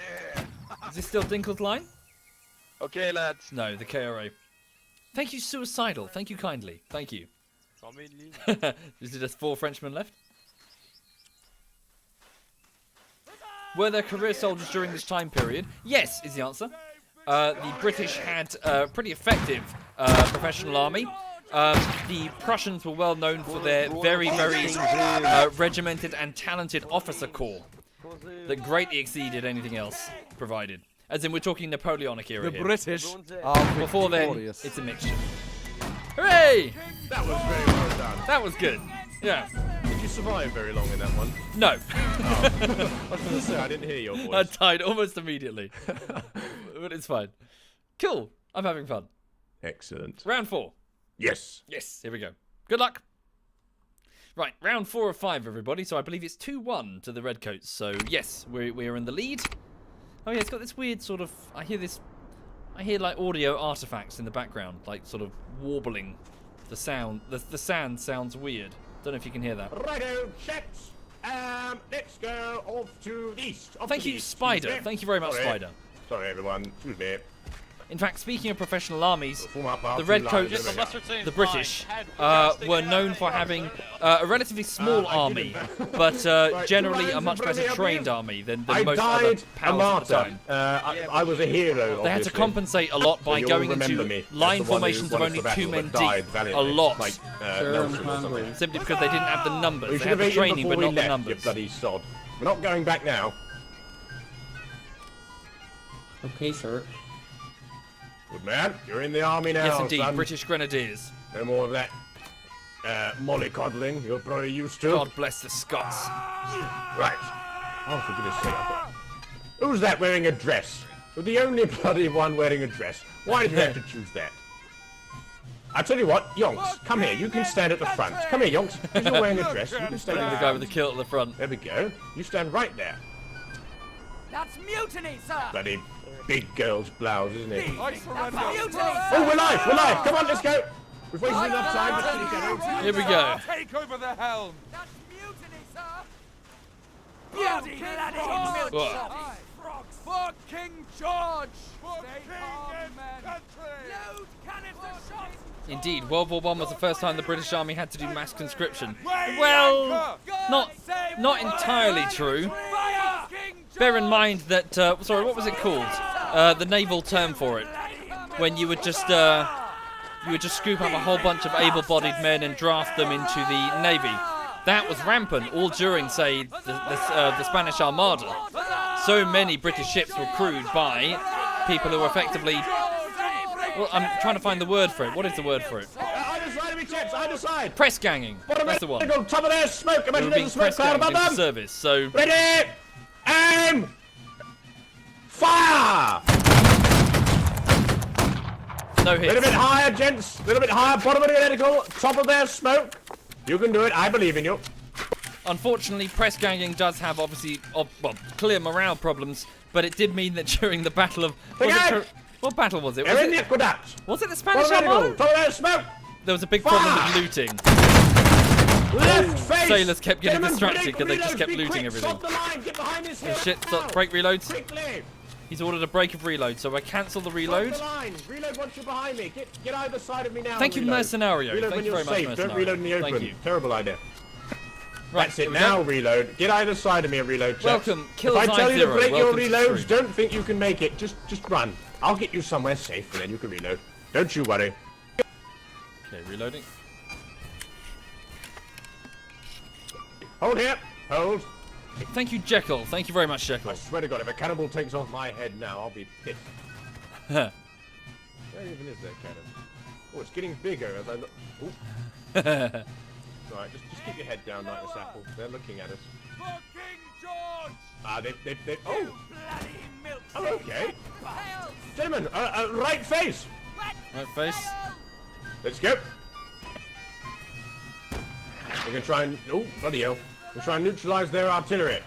Is this still Dinkle's line? Okay, lads. No, the KRA. Thank you, Suicidal. Thank you kindly. Thank you. Is it just 4 Frenchmen left? Were there career soldiers during this time period? Yes, is the answer. The British had a pretty effective professional army. The Prussians were well known for their very regimented and talented officer corps that greatly exceeded anything else provided. As in, we're talking Napoleonic era here. British are Before then, it's a mixture. Hooray! That was very well done. That was good. Yeah. Did you survive very long in that one? No. I was going to say, I didn't hear your voice. I died almost immediately. But it's fine. Cool. I'm having fun. Excellent. Round 4. Yes. Yes, here we go. Good luck. Right, round 4 of 5, everybody. So I believe it's 2-1 to the Redcoats. So, yes, we're in the lead. Oh, yeah, it's got this weird sort of... I hear like audio artifacts in the background, like sort of warbling. The sound... The sand sounds weird. Don't know if you can hear that. Righto, chaps. Let's go off to the east. Thank you, Spider. Thank you very much, Spider. Sorry, everyone. Excuse me. In fact, speaking of professional armies, the The Redcoats, the British, were known for having a relatively small army, but generally a much better trained army than most other powers at the time. I was a hero. They had to compensate a lot by going into line formations of only 2 men deep, a lot, simply because they didn't have the numbers. They had the training, but not the numbers. You bloody sod. We're not going back now. Okay, sir. Good man, you're in the army now. Yes, indeed, son. British Grenadiers. No more of that mollycoddling you're probably used to. God bless the Scots. Right. Oh, for goodness sake. Who's that wearing a dress? You're the only bloody one wearing a dress. Why did they have to choose that? I tell you what, Yonks, come here. You can stand at the front. Come here, Yonks. Because you're wearing a dress, you can stand The guy with the kilt at the front. There we go. You stand right there. That's mutiny, sir! Bloody big girl's blouse, isn't it? That's mutiny! Oh, we're live! We're live! Come on, let's go! We've wasted enough time. Let's get it going. Here we go. Take over the helm! That's mutiny, sir! Bloody bloody Whoa. For King George! For King and country! Load canister shots! Indeed, World War I was the first time the British Army had to do mass conscription. Well, not entirely true. Bear in mind that, sorry, what was it called? The naval term for it. When you would just scoop up a whole bunch of able-bodied men and draft them into the Navy. That was rampant all during, say, the Spanish Armada. So many British ships were crewed by people who were effectively... Well, I'm trying to find the word for it. What is the word for it? Either side of me, chaps, either side. Press ganging. That's the one. Top of their smoke. They were Imagine being the smoke press cloud ganged above into them. service, so... Ready! Aim! Fire! No A hits. little bit higher, gents. A little bit higher. Bottom of the reticle. Top of their smoke. You can do it. I believe in you. Unfortunately, press ganging does have obviously clear morale problems, but it did mean that during the Battle of... What battle was it? Was it the Spanish Armada? Top of their smoke. There was a big problem with looting. Left face. Sailors kept getting Gentlemen, distracted because they just kept looting everything. Stop the line. Get behind this hill. Shit, stop, break reloads. Quickly. He's ordered a break of reload, so I cancel the reload. Stop the line. Reload once you're behind me. Get either side of me now. Thank you, reload. Mercenario. Reload Thank when you you're very much, safe. Don't reload in the Mercenario. open. Thank you. Terrible idea. Right, That's it. here we Now go. reload. Get either side of me and reload. Chaps. Welcome, Kills If I tell you to I-0. break your Welcome to reloads, stream. don't think you can make it. Just run. I'll get you somewhere safe and then you can reload. Don't you worry. Okay, reloading. Hold here. Hold. Thank you, Jekyll. Thank you very much, Jekyll. I swear to God, if a cannibal takes off my head now, I'll be pissed. Where even is that cannon? Oh, it's getting bigger as I look. Ooh. Right, just keep your head down, Nitrous Apple. They're looking at us. For King George! Ah, they. Oh, Bloody milk! oh, okay. Gentlemen, right face. Right face. Let's go. We're gonna try and. Oh, bloody hell. We're trying to neutralize their artillery.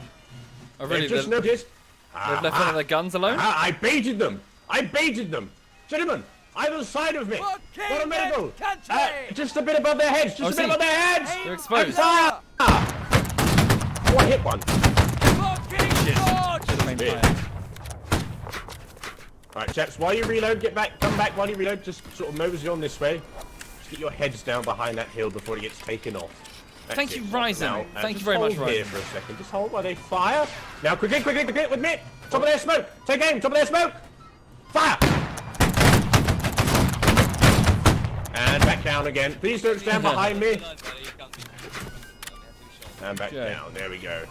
Oh, really? They've just noticed. They've left one of their guns alone? I baited them. I baited them. Gentlemen, either side of me. For king Got a medical. and country! Just a bit above their heads. Just a bit above their heads. They're exposed. Fire! Oh, I hit one. For King George! Yeah. Alright, chaps, while you reload, get back, come back while you reload, just sort of mosey on this way. Just get your heads down behind that hill before it gets taken off. That's Thank you, it. Ryzen. Now, Thank you very much, hold here Ryzen. for a second. Just hold while they fire. Now, quickly, with me. Top of their smoke. Take aim, top of their smoke. Fire! And back down again. Please don't stand behind me. And back down. There we go.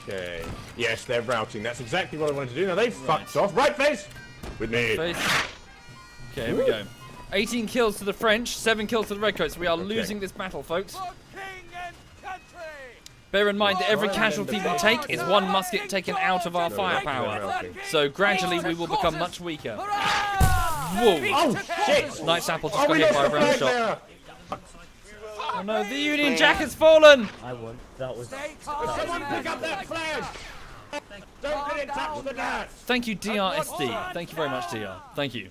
Okay. Yes, they're routing. That's exactly what I wanted to do. Now they fucked off. Right face! With me. Face. Okay, here we go. 18 kills to the French, 7 kills to the Redcoats. We are losing this battle, folks. For king and country! Bear in mind that every casualty we take is one musket taken out of our firepower. So gradually we will become much weaker. Whoa! Oh, shit! Nice Apple just Oh, got we hit lost by a the round flag shot. there! Oh no, the Union Jack has fallen! I won. That was. Someone pick up that flag! Don't let it touch the dirt! Thank you, DRSD. Thank you very much, DR. Thank you.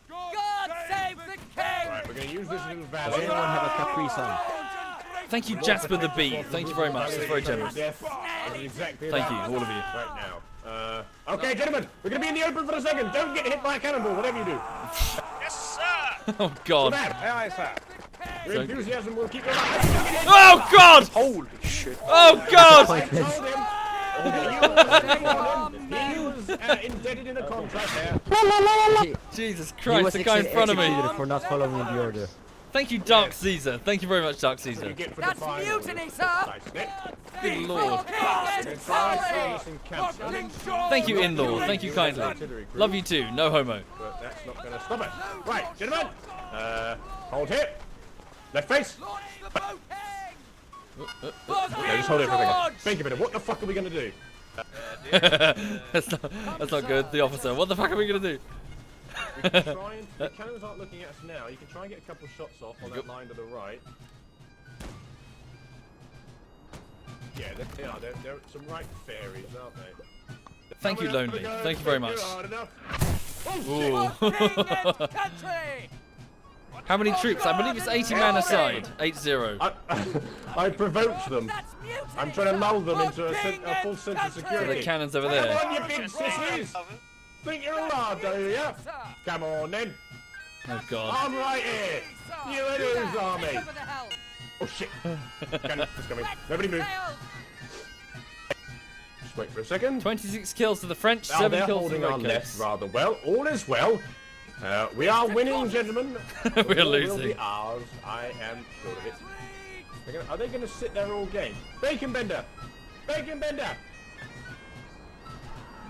God save the king! Right, we're going to use this little valley. Does anyone have a Capri Sun? Thank you, Jasper the Bee. Thank you very much. That's very generous. Exactly Thank you, that. all of you. Right now. Okay, gentlemen, we're going to be in the open for a second. Don't get hit by a cannonball, whatever you do. Yes, sir! Oh God. Aye, sir. Your enthusiasm will keep you alive. Oh God! Holy shit. Oh God! I told him. He was indebted in a contract there. Jesus He Christ, was the guy in front of me. executed for not following the order. Thank you, Dark Caesar. Thank you very much, Dark You Caesar. get for That's defying mutiny, orders. sir! Nice, Nick. Good Lord. Thank you, in-law. Thank you kindly. Love you too. No homo. But that's not going to stop it. Right, gentlemen. Hold here. Left face. No, just hold it for a second. Think of it. What the fuck are we going to do? that's not good. The officer. What the fuck are we gonna do? We can try and, the cannons aren't looking at us now. You can try and get a couple shots off on that line to the right. Yeah, they are. They're some right fairies, aren't they? Thank you, Lonely. Thank you very much. Ooh. How many troops? I believe it's 80 man aside. 8-0. I provoked them. I'm trying to lull them into a full sense of So security. the cannons over Come there. on, you big sissies! Think you're allowed, do you? Come on, then. Oh God. I'm right here. You and whose army? Oh shit! Cannons coming. Nobody move. Just wait for a second. 26 kills to the French, Now 7 they're kills to holding the our left Redcoats. rather well. All is well. We are winning, gentlemen. We're The war will losing. be ours. I am sure of it. Are they going to sit there all game? Bacon bender! Bacon bender!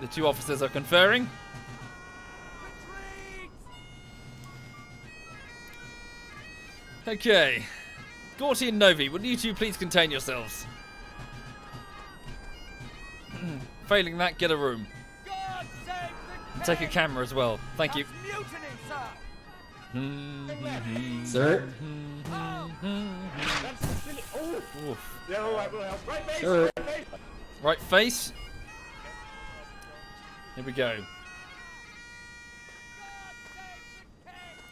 The two officers are conferring. Okay. Gorty and Novi, would you two please contain yourselves? Failing that, get a room. Take a camera as well. Thank you. Sir? That's the silly. Oh! Oof. Yeah, alright, we'll help. Right face! Sure. Right face! Right face. Here we go.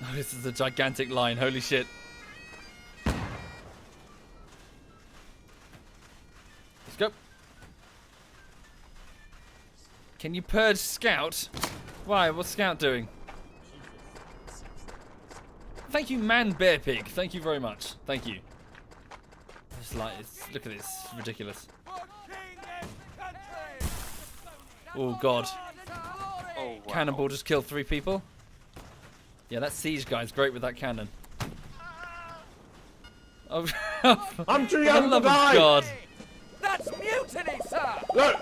Oh, this is a gigantic line. Holy shit. Let's go. Can you purge Scout? Why? What's Scout doing? Thank you, Man Bear Pig. Thank you very much. Thank you. It's like, look at this. It's ridiculous. Oh God. Oh, wow. Cannonball just killed 3 people. Yeah, that siege guy's great with that cannon. Oh, I'm too for the young to love of die! God. That's mutiny, sir! Look,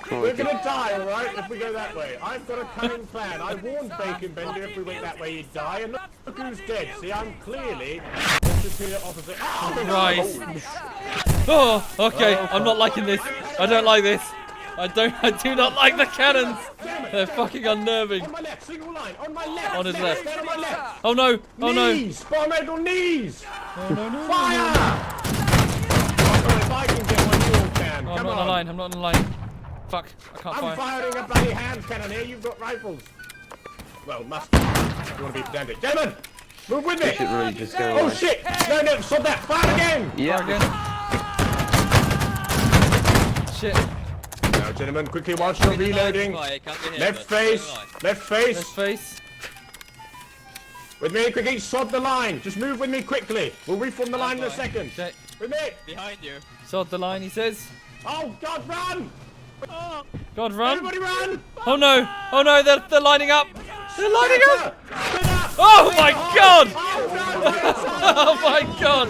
For we're King gonna die, George! alright, if we go that way. I've got a cunning plan. I warned Bacon Bender if we went that way he'd die, and look who's dead. See, I'm clearly the superior opposite. Right. Oh, okay. I'm not liking this. I don't like this. I do not like the cannons. They're fucking unnerving. On my left, single line, on my left. On his left. Stand on my left. Oh no! Oh no! Knees, spiral knees. Oh no! No! Fire! Oh, if I can get one, you all can. Oh, I'm Come not on on. the line. I'm not on the line. Fuck! I can't I'm fire. firing a bloody hand cannon here. You've got rifles. Well, must. You want to be pedantic, gentlemen? Move with me. Really just go Oh shit! No, no, stop that! Fire again! Fire again. Shit! Now, gentlemen, quickly whilst you're reloading. Left face, left face. Left face. With me, quickly, sod the line. Just move with me quickly. We'll reform the line in a second. Okay. With me. Behind you. Sod the line, he says. Oh God, run! God, run! Everybody run! Oh no! Oh no! They're lining up! They're lining up! Spin up! Oh my God! Oh no! Oh my God!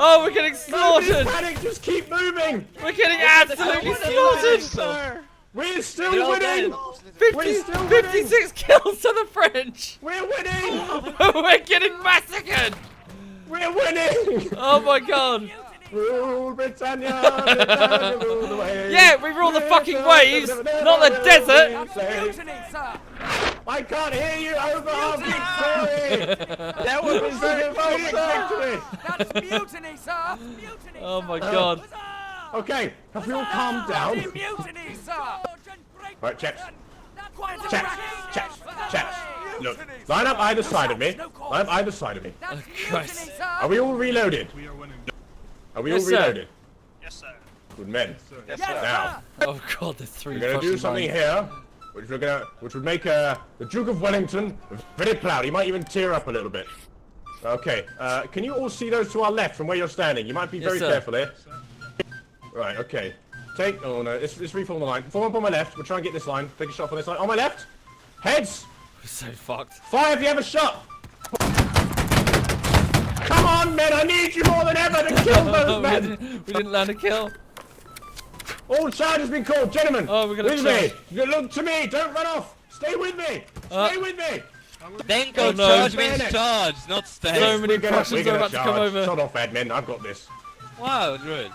Oh, we're getting Nobody's slaughtered! panic, just keep moving! We're getting absolutely slaughtered! We're still winning! 56 kills to the French! We're winning! We're getting massacred! We're winning! Oh my God! Rule Britannia, Britannia, rule the waves. Yeah, we rule the fucking waves, not the desert! Mutiny, sir! I can't hear you over our victory! That was very victory! That's mutiny, sir! Mutiny! Oh my God! Okay, have we all calmed down? Mutiny, sir! Right, chaps. Quiet as Chaps, racket. chaps, chaps. Look, line up either side of me. Line up either side of me. Oh Christ! Are we all reloaded? Are we all Yes, sir. reloaded? Yes, sir. Good men. Yes, Now, Oh God, there's 3 we're gonna do Prussian something lines. here, which would make the Duke of Wellington very proud. He might even tear up a little bit. Okay, can you all see those to our left from where you're standing? You might be very sir. careful here. Right, okay. Oh no, let's reform the line. Form up on my left. We'll try and get this line. Take a shot from this line. On my left. Heads. We're so fucked. Fire if you have a shot. Come on, men! I need you more than ever to kill those men. We didn't land a kill. All charge has been called, gentlemen. Oh, we're gonna with charge. me. Look to me. Don't run off. Stay with me. Stay with me. Then go Oh, no. charge means Bayonet. charge, not stay. So many We're Prussians are gonna about to come over. Shut off, admin. I've got this. Wow, good.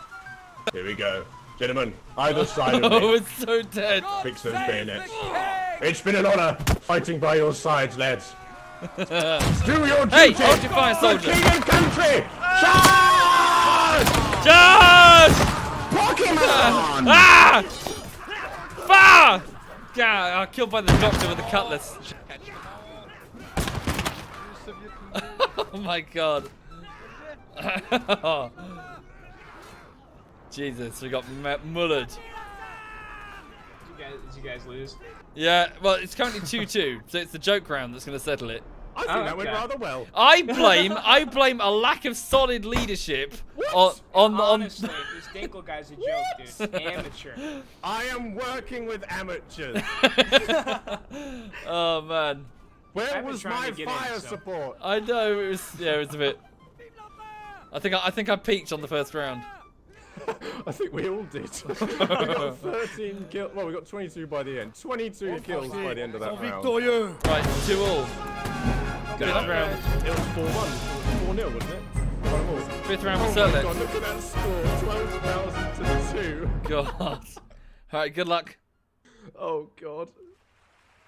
Here we go, gentlemen. Either side of Oh, me. it's so dead. Fix those Save the bayonets. king! It's been an honor fighting by your sides, lads. Do your duty. Hey, hold your fire, for soldier. king and country. Charge! Charge! Pokemon! Ah! Fire! Yeah, I'm killed by the doctor with the cutlass. Oh my God. Jesus, we got mullered. Did you guys lose? Yeah, well, it's currently 2-2, so it's the joke round that's going to settle it. I think that went rather well. I blame a lack of solid leadership on Honestly, this Dinkle guy's a joke, dude. Amateur. I am working with amateurs. Oh man, Where I've been was trying my to get fire in, so- support? I know it was a bit. I think I peaked on the first round. I think we all did. We got 13 kills. Well, we got 22 by the end. 22 kills by the end of that round. Right, 2-all. Fifth round. It was 4-1. 4-0, wasn't it? 1-all. Fifth round was Oh my select. God, look at that score. 12,000 to 2. God. All right, good luck. Oh God.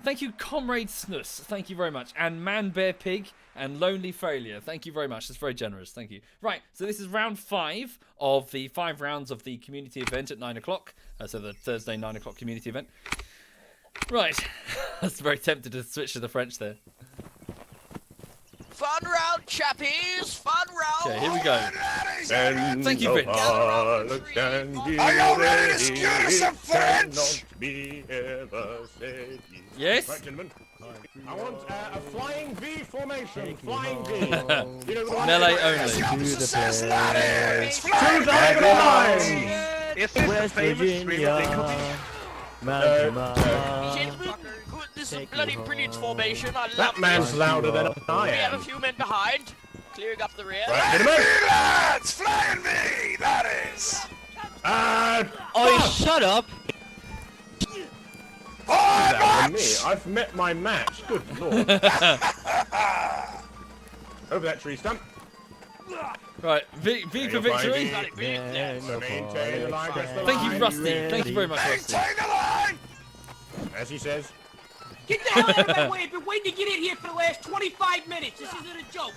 Thank you, Comrade Snus. Thank you very much. And Man Bear Pig and Lonely Failure. Thank you very much. That's very generous. Thank you. Right, so this is round 5 of the 5 rounds of the community event at 9 o'clock. So the Thursday 9 o'clock community event. Right. I was very tempted to switch to the French there. Fun round, chappies! Fun round! Okay, here we go. Thank you, Vince. I already excuse of French. Be ever said. Yes? Right, gentlemen. I want a flying V formation. Flying V. You know the one. Melee only. Two diagonal lines. Is this the famous Real Gentlemen, this is a bloody brilliant formation. I love That man's it. louder than I We have a am. few men behind, clearing up the rear. Right, gentlemen. Lads, flying V, that is. word! Oh, shut up! That for me. I've met my match. Good lord. Over that tree stump. Right, V for victory. Maintain the line. Thank you, Rusty. Thank you very much, Rusty. As he says. Get the hell out of my way! I've been waiting to get in here for the last 25 minutes. This isn't a joke.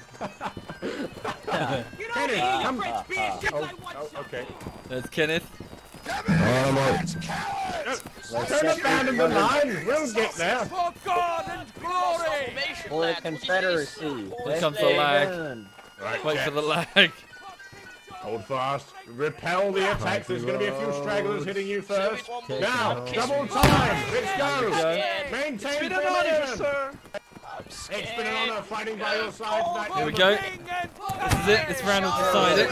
Get over here, you French beer! Just I want some. Okay. There's Kenneth. Turn it down in the line. We'll get there. For God and glory! For the Confederacy. Here comes the lag. Right, Wait Jack. for the lag. Hold fast. Repel the attacks. There's going to be a few stragglers hitting you first. Now, double time. Let's go. Maintain formation. It's been an honor fighting by your side tonight. Here we go. This is it. This round will decide it.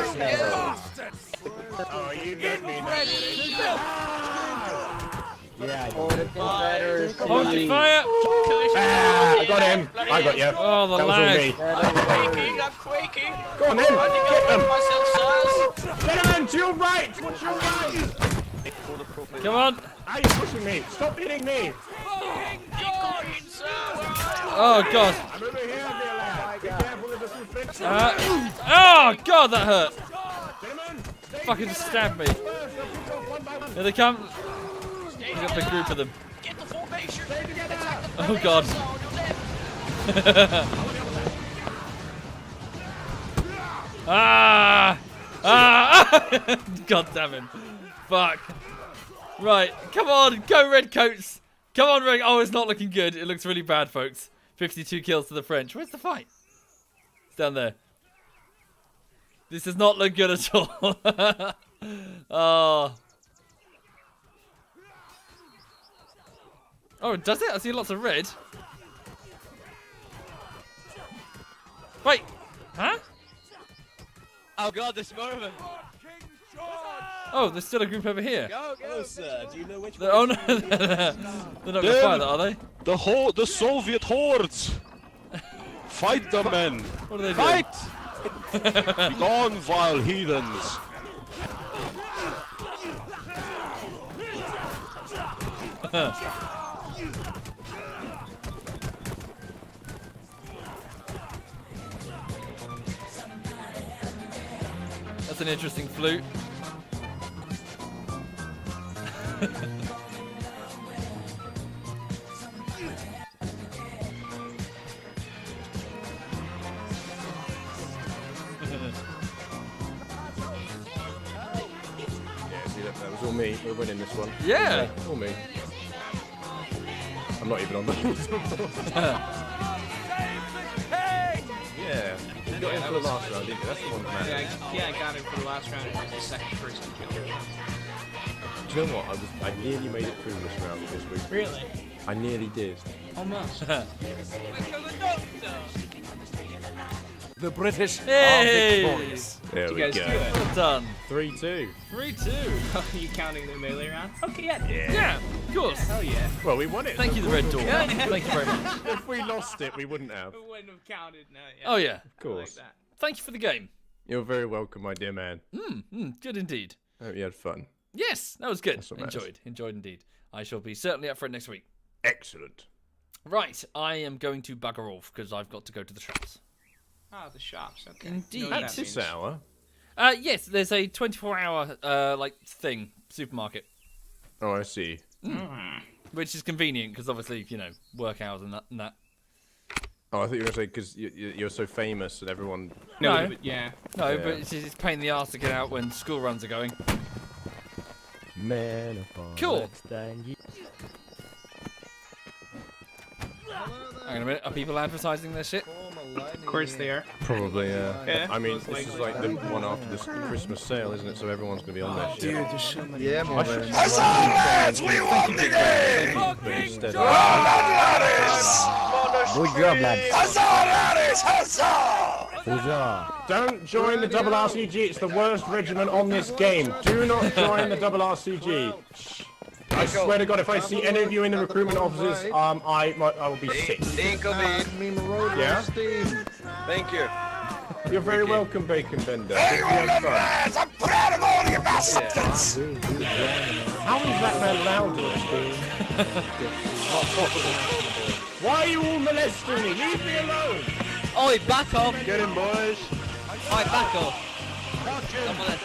Oh, you don't mean that. Yeah, for the Confederacy. Hold your fire. I got him. I got you. Oh, the That was all lag. me. I'm quaking. Go on then. Get them. Myself, sirs. Gentlemen, to your right. What's your right? Come on. How are you pushing me? Stop hitting me. Oh, God. I'm over here, dear lad. Be careful of the few French. Oh, God, that hurt. Gentlemen, stay Fucking together. stabbed me. First, they'll pick off one by one. Here they come. We've got a big group of them. Get the formation. Stay together. Oh, God. Ah! Ah! God damn him. Fuck. Right, come on, go Redcoats. Come on, Red. Oh, it's not looking good. It looks really bad, folks. 52 kills to the French. Where's the fight? It's down there. This does not look good at all. Oh. Oh, does it? I see lots of red. Wait. Huh? Oh god, there's more of them. Oh, there's still a group over here. Go, sir. Do you know which Oh no, they're not gonna fire that, are they? The Soviet hordes! Fight them, men! What are they doing? Fight! Be gone, vile heathens! That's an interesting flute. Yeah, see that was all me. We're winning this one. Yeah. All me. I'm not even on the. Yeah. You got in for the last round, didn't you? That's the one that matters. Yeah, I got him for the last round. It was the second person kill. Do you know what? I nearly made it through this round this week. Really? I nearly did. Almost. The British Hey! are victorious. There You we guys do go. it. Well done. 3-2. 3-2. Are you counting the melee round? Okay, yeah. Yeah, of course. Hell yeah. Well, we won it. Thank you, the Red Door. Thank you very much. If we lost it, we wouldn't have. It wouldn't have counted, no. Yeah. Oh yeah. Of course. I like that. Thank you for the game. You're very welcome, my dear man. Good indeed. I hope you had fun. Yes, that was good. That's what matters. Enjoyed indeed. I shall be certainly up for it next week. Excellent. Right, I am going to bugger off because I've got to go to the shops. Oh, the shops, okay. Indeed. Know what At that this means. hour? Yes, there's a 24-hour like thing supermarket, Oh, I see. which is convenient because obviously work hours and that. Oh, I thought you were going to say because you're so famous and everyone... No. But yeah. No, Yeah. but it's a pain in the ass to get out when school runs are going. Man upon Cool. stand ye- Hang on a minute, are people advertising their shit? Of course they are. Probably, Yeah. I mean, Most this is likely. like the one after this Christmas sale, isn't it? So everyone's going to be on their shit. Dude, there's so many. Yeah, more than. Instead Good job, lads. Huzzah. Don't join the double RCG. It's the worst regiment on this game. Do not join the double RCG. I swear to God, if I see any of you in the recruitment offices, I will be sick. Yeah? Thank you. You're very welcome, Bacon Bender. I'm proud of all you bastards! bastards! How is that man loud? Why are you all molesting me? Leave me alone! Oi, back off! Get him, boys. Oi, back off! Someone else.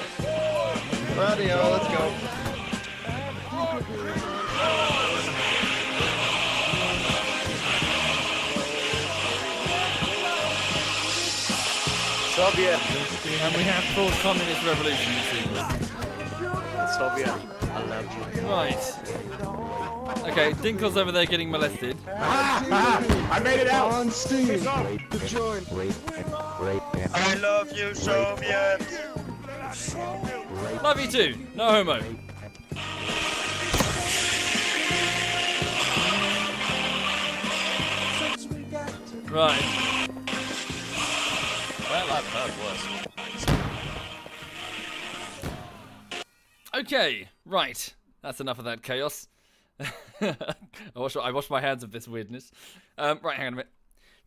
Radio, let's go. Soviet. And we have full communist revolution this evening. Soviet. I love you. Right. Okay, Dinkle's over there getting molested. I made it out! On Steam. I love you, Soviet. Love you too. No homo. Right. Well, I've heard worse. Okay. Right. That's enough of that chaos. I wash my hands of this weirdness. Right, hang on a minute.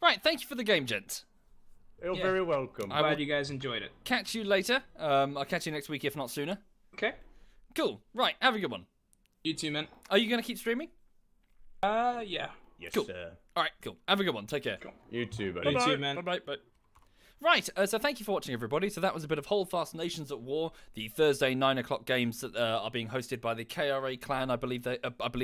Right, thank you for the game, gents. You're very welcome. I will Glad you guys enjoyed it. catch you later. I'll catch you next week, if not sooner. Okay. Cool. Right, have a good one. You too, man. Are you going to keep streaming? Yeah. Yes, Cool. sir. All right, cool. Have a good one. Take care. You too, buddy. You too, man. Bye-bye. Bye. Right, so thank you for watching, everybody. So that was a bit of Holdfast Nations at War, the Thursday 9 o'clock games that are being hosted by the KRA clan. I believe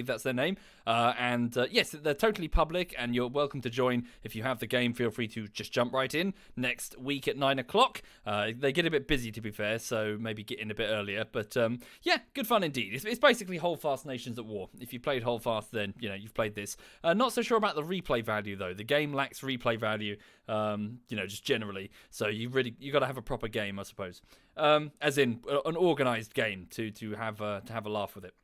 that's their name. Yes, they're totally public, and you're welcome to join. If you have the game, feel free to just jump right in next week at 9 o'clock. They get a bit busy, to be fair, so maybe get in a bit earlier. But yeah, good fun indeed. It's basically Holdfast Nations at War. If you played Holdfast, then you've played this. Not so sure about the replay value though. The game lacks replay value. Just generally. So you got to have a proper game, I suppose, as in an organised game to have a laugh with it.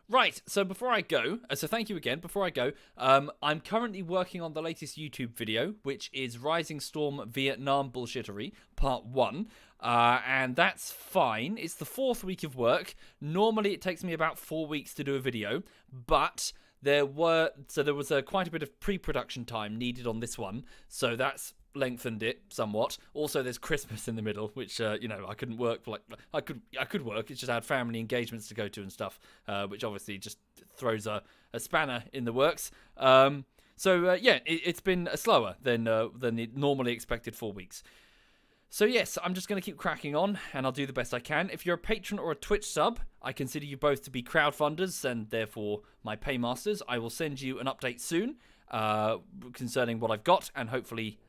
Right. So before I go, so thank you again. Before I go, I'm currently working on the latest YouTube video, which is Rising Storm Vietnam Bullshittery Part 1. And that's fine. It's the 4th week of work. Normally it takes me about 4 weeks to do a video, but there was quite a bit of pre-production time needed on this one, so that's lengthened it somewhat. Also, there's Christmas in the middle, which I couldn't work for. I could work. It's just I had family engagements to go to and stuff, which obviously just throws a spanner in the works. It's been slower than the normally expected 4 weeks. So yes, I'm just going to keep cracking on, and I'll do the best I can. If you're a patron or a Twitch sub, I consider you both to be crowdfunders, and therefore my paymasters. I will send you an update soon concerning what I've got, and hopefully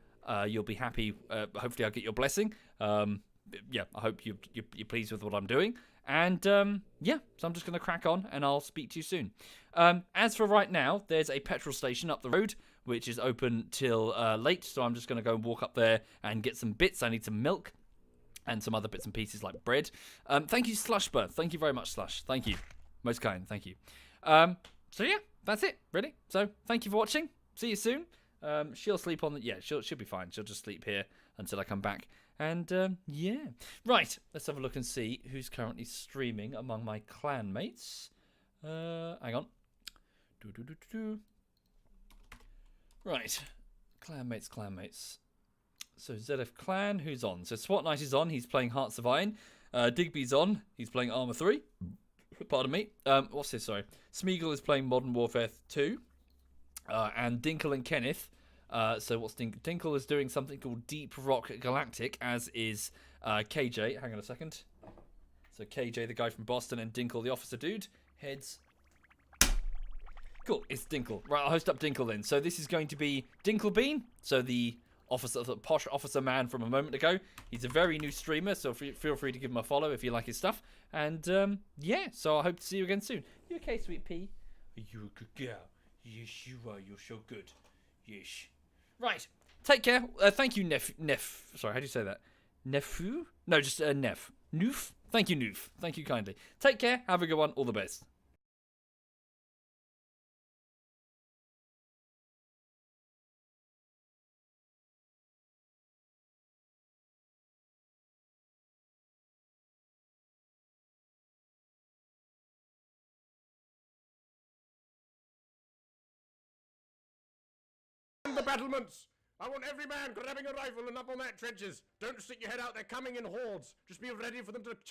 you'll be happy. Hopefully I'll get your blessing. I hope you're pleased with what I'm doing. And so I'm just going to crack on, and I'll speak to you soon. As for right now, there's a petrol station up the road, which is open till late, so I'm just going to go and walk up there and get some bits. I need some milk and some other bits and pieces like bread. Thank you, Slushbird. Thank you very much, Slush. Thank you. Most kind. Thank you. So yeah, that's it, really. So thank you for watching. See you soon. She'll sleep on the... Yeah, she'll be fine. She'll just sleep here until I come back. And, yeah. Right, let's have a look and see who's currently streaming among my clanmates. Hang on. Right. Clanmates. So, ZF Clan, who's on? So, SWAT Knight is on. He's playing Hearts of Iron. Digby's on. He's playing Armour 3. Pardon me. What's this? Sorry. Smeagol is playing Modern Warfare 2. And Dinkle and Kenneth. So what's Dinkle? Dinkle is doing something called Deep Rock Galactic, as is KJ. Hang on a second. So KJ, the guy from Boston, and Dinkle, the officer dude. Heads. Cool, it's Dinkle. Right, I'll host up Dinkle then. So this is going to be Dinkle Bean. So the posh officer man from a moment ago. He's a very new streamer, so feel free to give him a follow if you like his stuff. And yeah, so I hope to see you again soon. You okay, sweet pea? Are you a good girl? Yes, you are. You're so good. Yes. Right. Take care. Thank you, Nef. Sorry, how do you say that? Nefu? No, just Nef. Noof? Thank you, Noof. Thank you kindly. Take care. Have a good one. All the best. The battlements! I want every man grabbing a rifle and up on that trenches. Don't stick your head out, they're coming in hordes. Just be ready for them to charge.